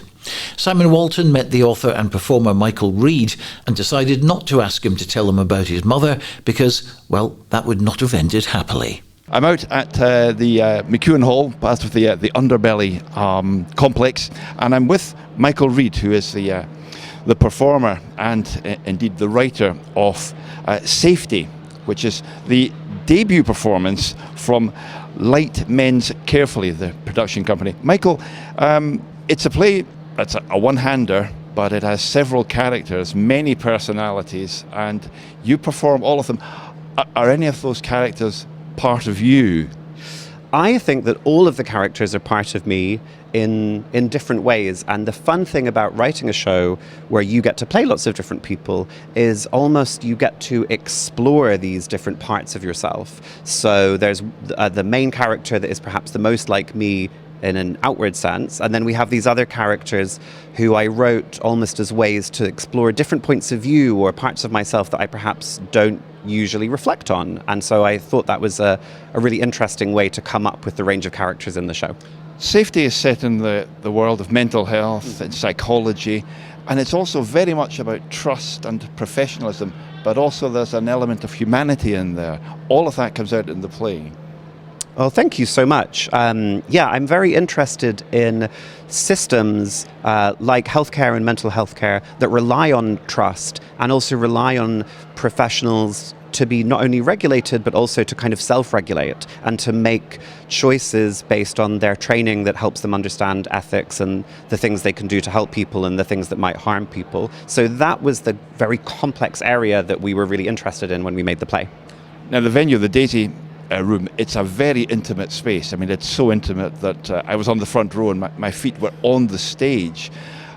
Simon Walton met the author and performer Michael Reid and decided not to ask him to tell him about his mother because, well, that would not have ended happily. I'm out at the McEwen Hall, part of the Underbelly complex, and I'm with Michael Reid, who is the performer and indeed the writer of Safety, which is the debut performance from Light Men's Carefully, the production company. Michael, it's a play, it's a one-hander, but it has several characters, many personalities, and you perform all of them. Are any of those characters part of you? I think that all of the characters are part of me in different ways, and the fun thing about writing a show where you get to play lots of different people is almost you get to explore these different parts of yourself. So there's the main character that is perhaps the most like me in an outward sense, and then we have these other characters who I wrote almost as ways to explore different points of view or parts of myself that I perhaps don't usually reflect on, and so I thought that was a really interesting way to come up with the range of characters in the show. Safety is set in the world of mental health and psychology, and it's also very much about trust and professionalism, but also there's an element of humanity in there. All of that comes out in the play. Well, thank you so much. I'm very interested in systems like healthcare and mental health care that rely on trust and also rely on professionals to be not only regulated but also to kind of self-regulate and to make choices based on their training that helps them understand ethics and the things they can do to help people and the things that might harm people. So that was the very complex area that we were really interested in when we made the play. Now, the venue, the Daisy room, it's a very intimate space. I mean, it's so intimate that I was on the front row and my feet were on the stage.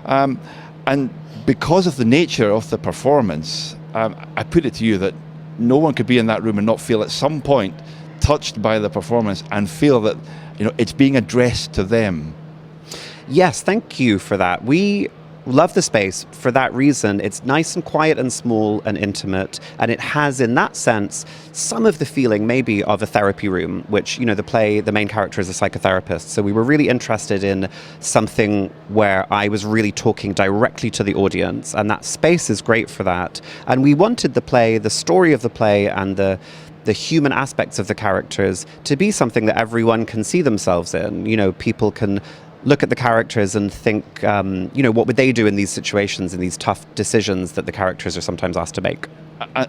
And because of the nature of the performance, I put it to you that no one could be in that room and not feel at some point touched by the performance and feel that, you know, it's being addressed to them. Yes, thank you for that. We love the space for that reason. It's nice and quiet and small and intimate, and it has, in that sense, some of the feeling maybe of a therapy room, which, you know, the play, the main character is a psychotherapist. So we were really interested in something where I was really talking directly to the audience, and that space is great for that. And we wanted the play, the story of the play, and the human aspects of the characters to be something that everyone can see themselves in. You know, people can look at the characters and think, what would they do in these situations, in these tough decisions that the characters are sometimes asked to make.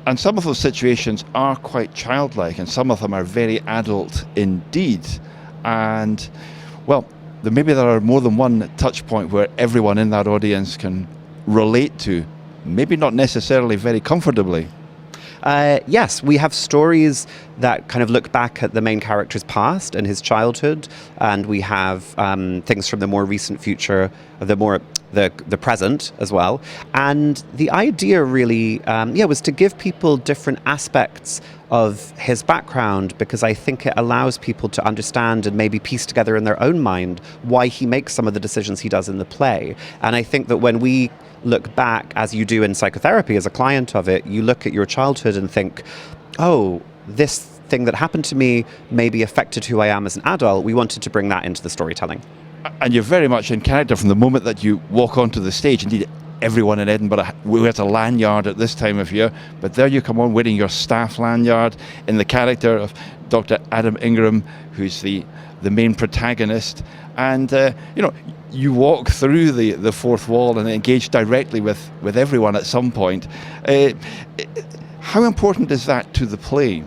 And some of those situations are quite childlike, and some of them are very adult indeed. And, well, maybe there are more than one touch point where everyone in that audience can relate to, maybe not necessarily very comfortably. Yes, we have stories that kind of look back at the main character's past and his childhood, and we have things from the more recent future, the present as well. And the idea really, was to give people different aspects of his background, because I think it allows people to understand and maybe piece together in their own mind why he makes some of the decisions he does in the play. And I think that when we look back, as you do in psychotherapy as a client of it, you look at your childhood and think, oh, this thing that happened to me maybe affected who I am as an adult. We wanted to bring that into the storytelling. And you're very much in character from the moment that you walk onto the stage. Indeed, everyone in Edinburgh wears a lanyard at this time of year, but there you come on wearing your staff lanyard in the character of Dr. Adam Ingram, who's the main protagonist. And, you walk through the fourth wall and engage directly with everyone at some point. How important is that to the play?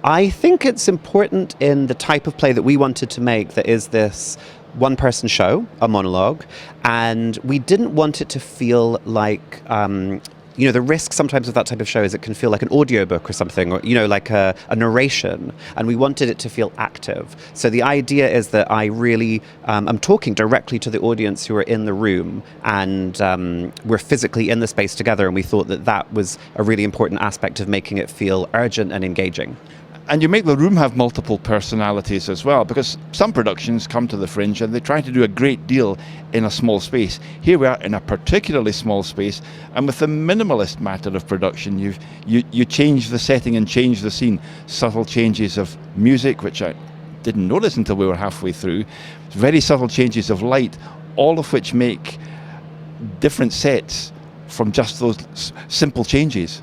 I think it's important in the type of play that we wanted to make, that is this one-person show, a monologue, and we didn't want it to feel like the risk sometimes with that type of show is it can feel like an audiobook or something, or, like a narration. And we wanted it to feel active. So the idea is that I really am talking directly to the audience who are in the room, and we're physically in the space together. And we thought that that was a really important aspect of making it feel urgent and engaging. And you make the room have multiple personalities as well, because some productions come to the Fringe and they try to do a great deal in a small space. Here we are in a particularly small space, and with the minimalist method of production, you change the setting and change the scene. Subtle changes of music, which I didn't notice until we were halfway through. Very subtle changes of light, all of which make different sets from just those simple changes.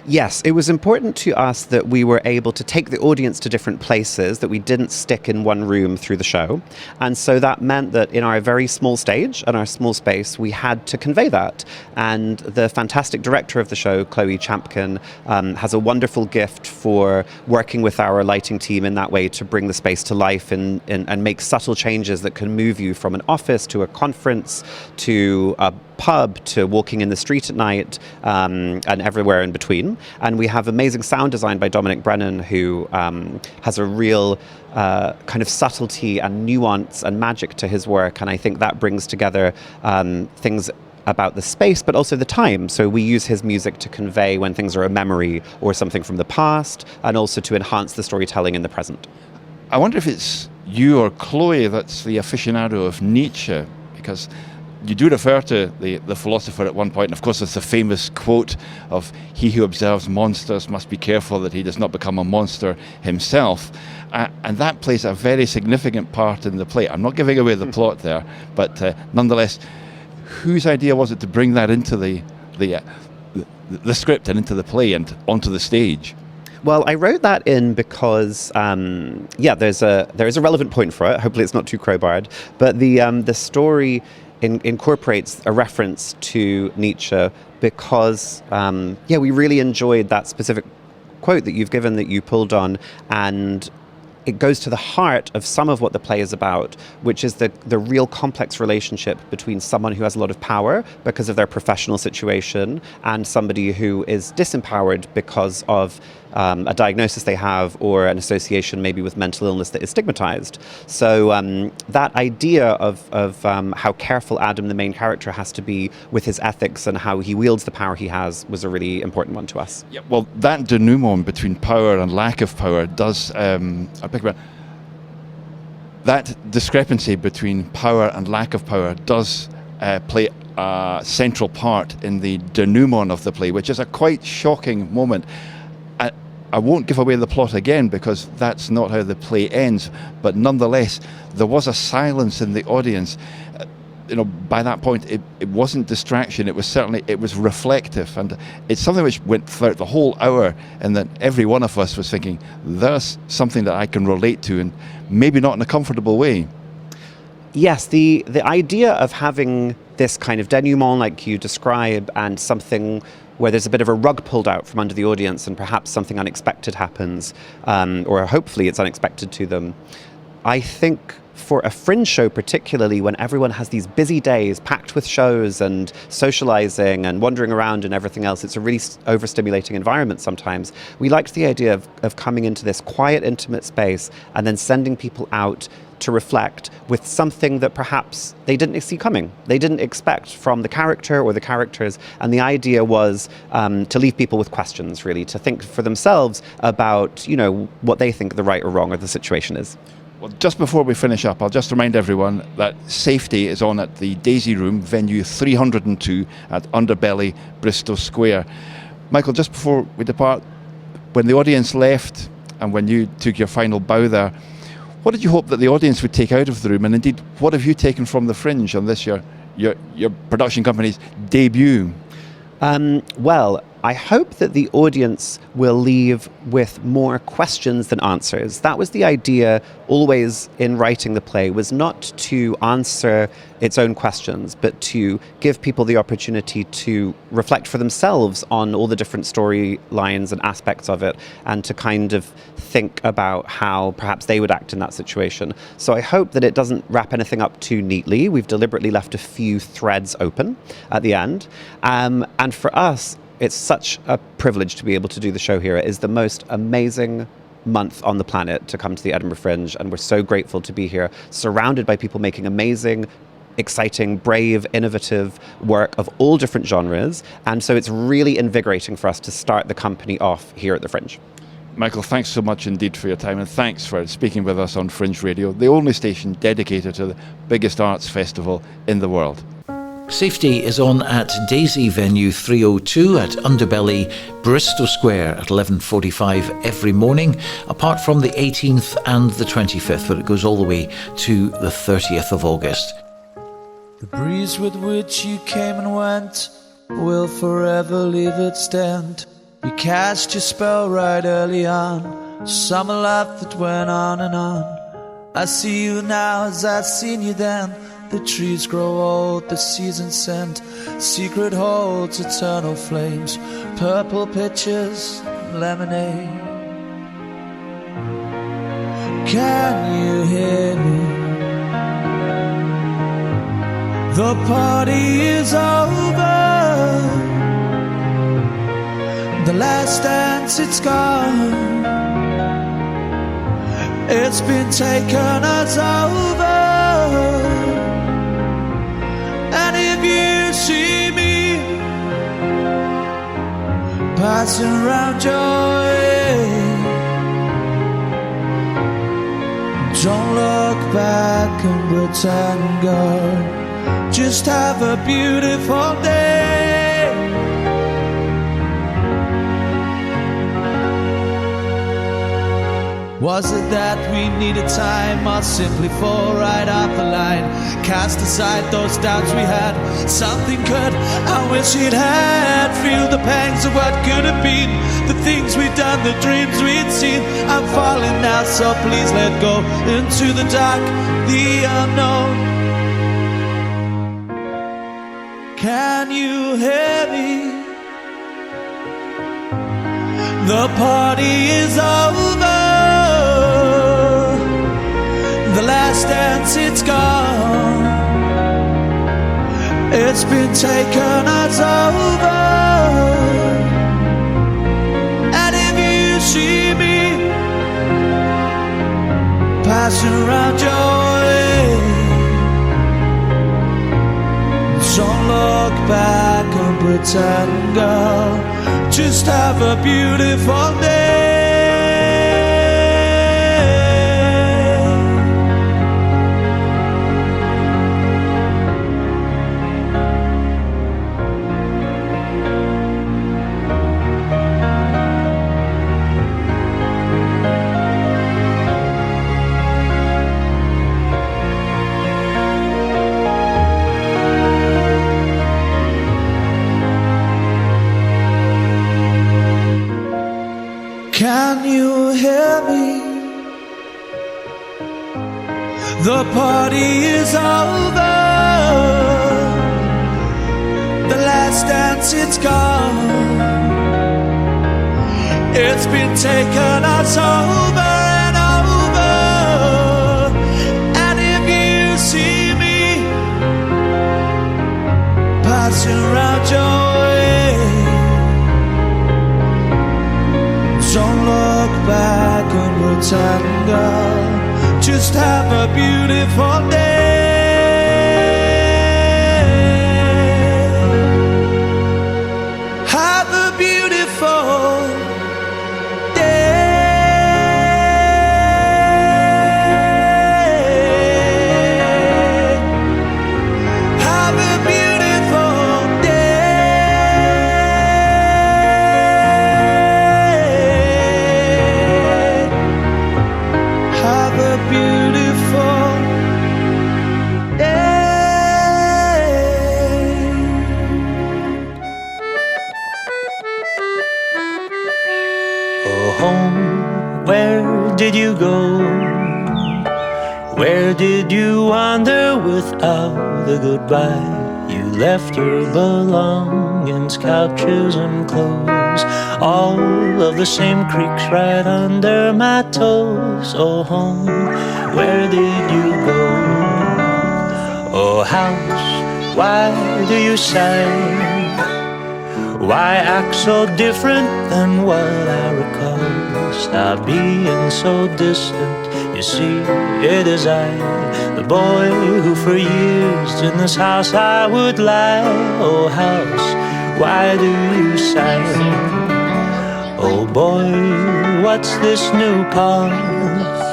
Yes, it was important to us that we were able to take the audience to different places, that we didn't stick in one room through the show. And so that meant that in our very small stage and our small space, we had to convey that. And the fantastic director of the show, Chloe Champkin, has a wonderful gift for working with our lighting team in that way to bring the space to life and make subtle changes that can move you from an office to a conference to a pub to walking in the street at night, and everywhere in between. And we have amazing sound design by Dominic Brennan, who has a real kind of subtlety and nuance and magic to his work. And I think that brings together things about the space, but also the time. So we use his music to convey when things are a memory or something from the past, and also to enhance the storytelling in the present. I wonder if it's you or Chloe that's the aficionado of Nietzsche, because you do refer to the philosopher at one point, and of course there's the famous quote of "He who observes monsters must be careful that he does not become a monster himself," and that plays a very significant part in the play. I'm not giving away the plot there, but nonetheless, whose idea was it to bring that into the script and into the play and onto the stage? Well, I wrote that in because, there is a relevant point for it. Hopefully it's not too crowbarred, but the story incorporates a reference to Nietzsche because, we really enjoyed that specific quote that you've given, that you pulled on, and it goes to the heart of some of what the play is about, which is the real complex relationship between someone who has a lot of power because of their professional situation and somebody who is disempowered because of a diagnosis they have or an association maybe with mental illness that is stigmatized. So that idea of how careful Adam, the main character, has to be with his ethics and how he wields the power he has was a really important one to us. Yeah, well, that denouement between power and lack of power does, that discrepancy between power and lack of power does play a central part in the denouement of the play, which is a quite shocking moment. I won't give away the plot again because that's not how the play ends, but nonetheless, there was a silence in the audience. By that point, it wasn't distraction, it was reflective, and it's something which went throughout the whole hour, and that every one of us was thinking, there's something that I can relate to, and maybe not in a comfortable way. Yes, the idea of having this kind of denouement like you describe, and something where there's a bit of a rug pulled out from under the audience and perhaps something unexpected happens, or hopefully it's unexpected to them. I think for a Fringe show particularly, when everyone has these busy days packed with shows and socializing and wandering around and everything else, it's a really overstimulating environment sometimes. We liked the idea of coming into this quiet, intimate space and then sending people out to reflect with something that perhaps they didn't see coming. They didn't expect from the character or the characters. And the idea was to leave people with questions, really, to think for themselves about, what they think the right or wrong of the situation is. Well, just before we finish up, I'll just remind everyone that Safety is on at the Daisy Room, venue 302 at Underbelly, Bristo Square. Michael, just before we depart, when the audience left and when you took your final bow there, what did you hope that the audience would take out of the room? And indeed, what have you taken from the Fringe on this, your production company's debut? Well, I hope that the audience will leave with more questions than answers. That was the idea always in writing the play, was not to answer its own questions, but to give people the opportunity to reflect for themselves on all the different storylines and aspects of it, and to kind of think about how perhaps they would act in that situation. So I hope that it doesn't wrap anything up too neatly. We've deliberately left a few threads open at the end. And for us, It's such a privilege to be able to do the show here. It is the most amazing month on the planet to come to the Edinburgh Fringe, and we're so grateful to be here, surrounded by people making amazing, exciting, brave, innovative work of all different genres. And so it's really invigorating for us to start the company off here at the Fringe. Michael, thanks so much indeed for your time, and thanks for speaking with us on Fringe Radio, the only station dedicated to the biggest arts festival in the world. Safety is on at Daisy Venue 302 at Underbelly, Bristo Square at 11:45 every morning, apart from the 18th and the 25th, but it goes all the way to the 30th of August. The breeze with which you came and went will forever leave its dent. You cast your spell right early on, summer love that went on and on. I see you now as I've seen you then. The trees grow old, the seasons send secret holds, eternal flames, purple pitchers, lemonade. Can you hear me? The party is over. The last dance, it's gone. It's been taken as over. And if you see me passing around your way, don't look back and pretend, girl. Just have a beautiful day. Was it that we needed time, or simply fall right off the line? Cast aside those doubts we had, something good I wish we'd had. Feel the pangs of what could have been, the things we'd done, the dreams we'd seen. I'm falling now, so please let go into the dark, the unknown. Can you hear me? The party is over. The last dance, it's gone. It's been taken as over. And if you see me passing around your way, don't look back and pretend, girl. Just have a beautiful day. Can you hear me? The party is over. The last dance, it's gone. It's been taken us over and over. And if you see me passing around your way, don't look back and pretend, girl. Just have a beautiful day. Have a beautiful day. Have a beautiful day. Have a beautiful Oh, home, where did you go? Where did you wander without a goodbye? You left your belongings, couches and clothes, all of the same creaks right under my toes. Oh, home, where did you go? Oh, house, why do you sigh? Why act so different than what I recall? Stop being so distant. You see, it is I, the boy who for years in this house I would lie. Oh house, why do you sigh? Oh boy, what's this new pause?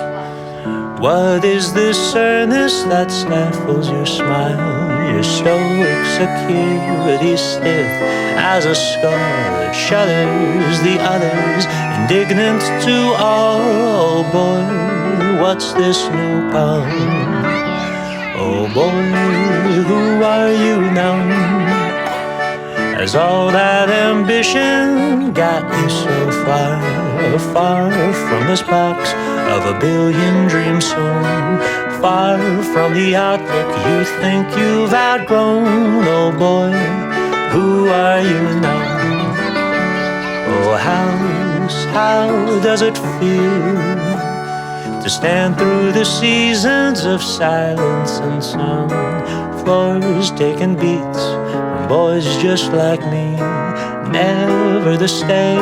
What is this earnest that stifles your smile? Your stoic security stiff as a skull that shudders the others, indignant to all. Oh boy, what's this new power? Oh boy, who are you now? Has all that ambition got you so far, far from this box of a billion dreams soon, far from the outlook you think you've outgrown? Oh boy, who are you now? Oh house, how does it feel to stand through the seasons of silence and sound? Floors taking beats from boys just like me, never to stay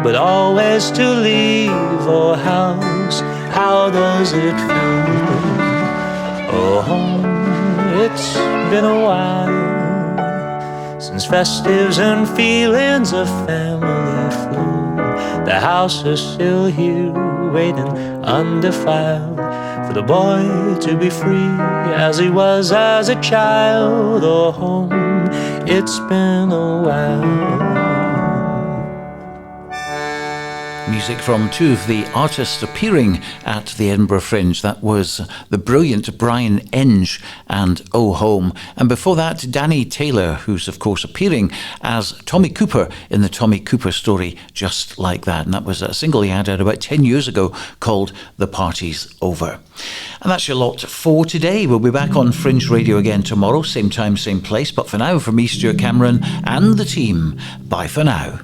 but always to leave. Oh house, how does it feel? Oh home, it's been a while since festives and feelings of family flew. The house is still here waiting undefiled for the boy to be free as he was as a child. Oh home, it's been a while. Music from two of the artists appearing at the Edinburgh Fringe. That was the brilliant Brian Enge and Oh Home. And before that, Danny Taylor, who's of course appearing as Tommy Cooper in the Tommy Cooper story Just Like That. And that was a single he had out about 10 years ago called The Party's Over. And that's your lot for today. We'll be back on Fringe Radio again tomorrow, same time, same place. But for now, from me, Stuart Cameron and the team, bye for now.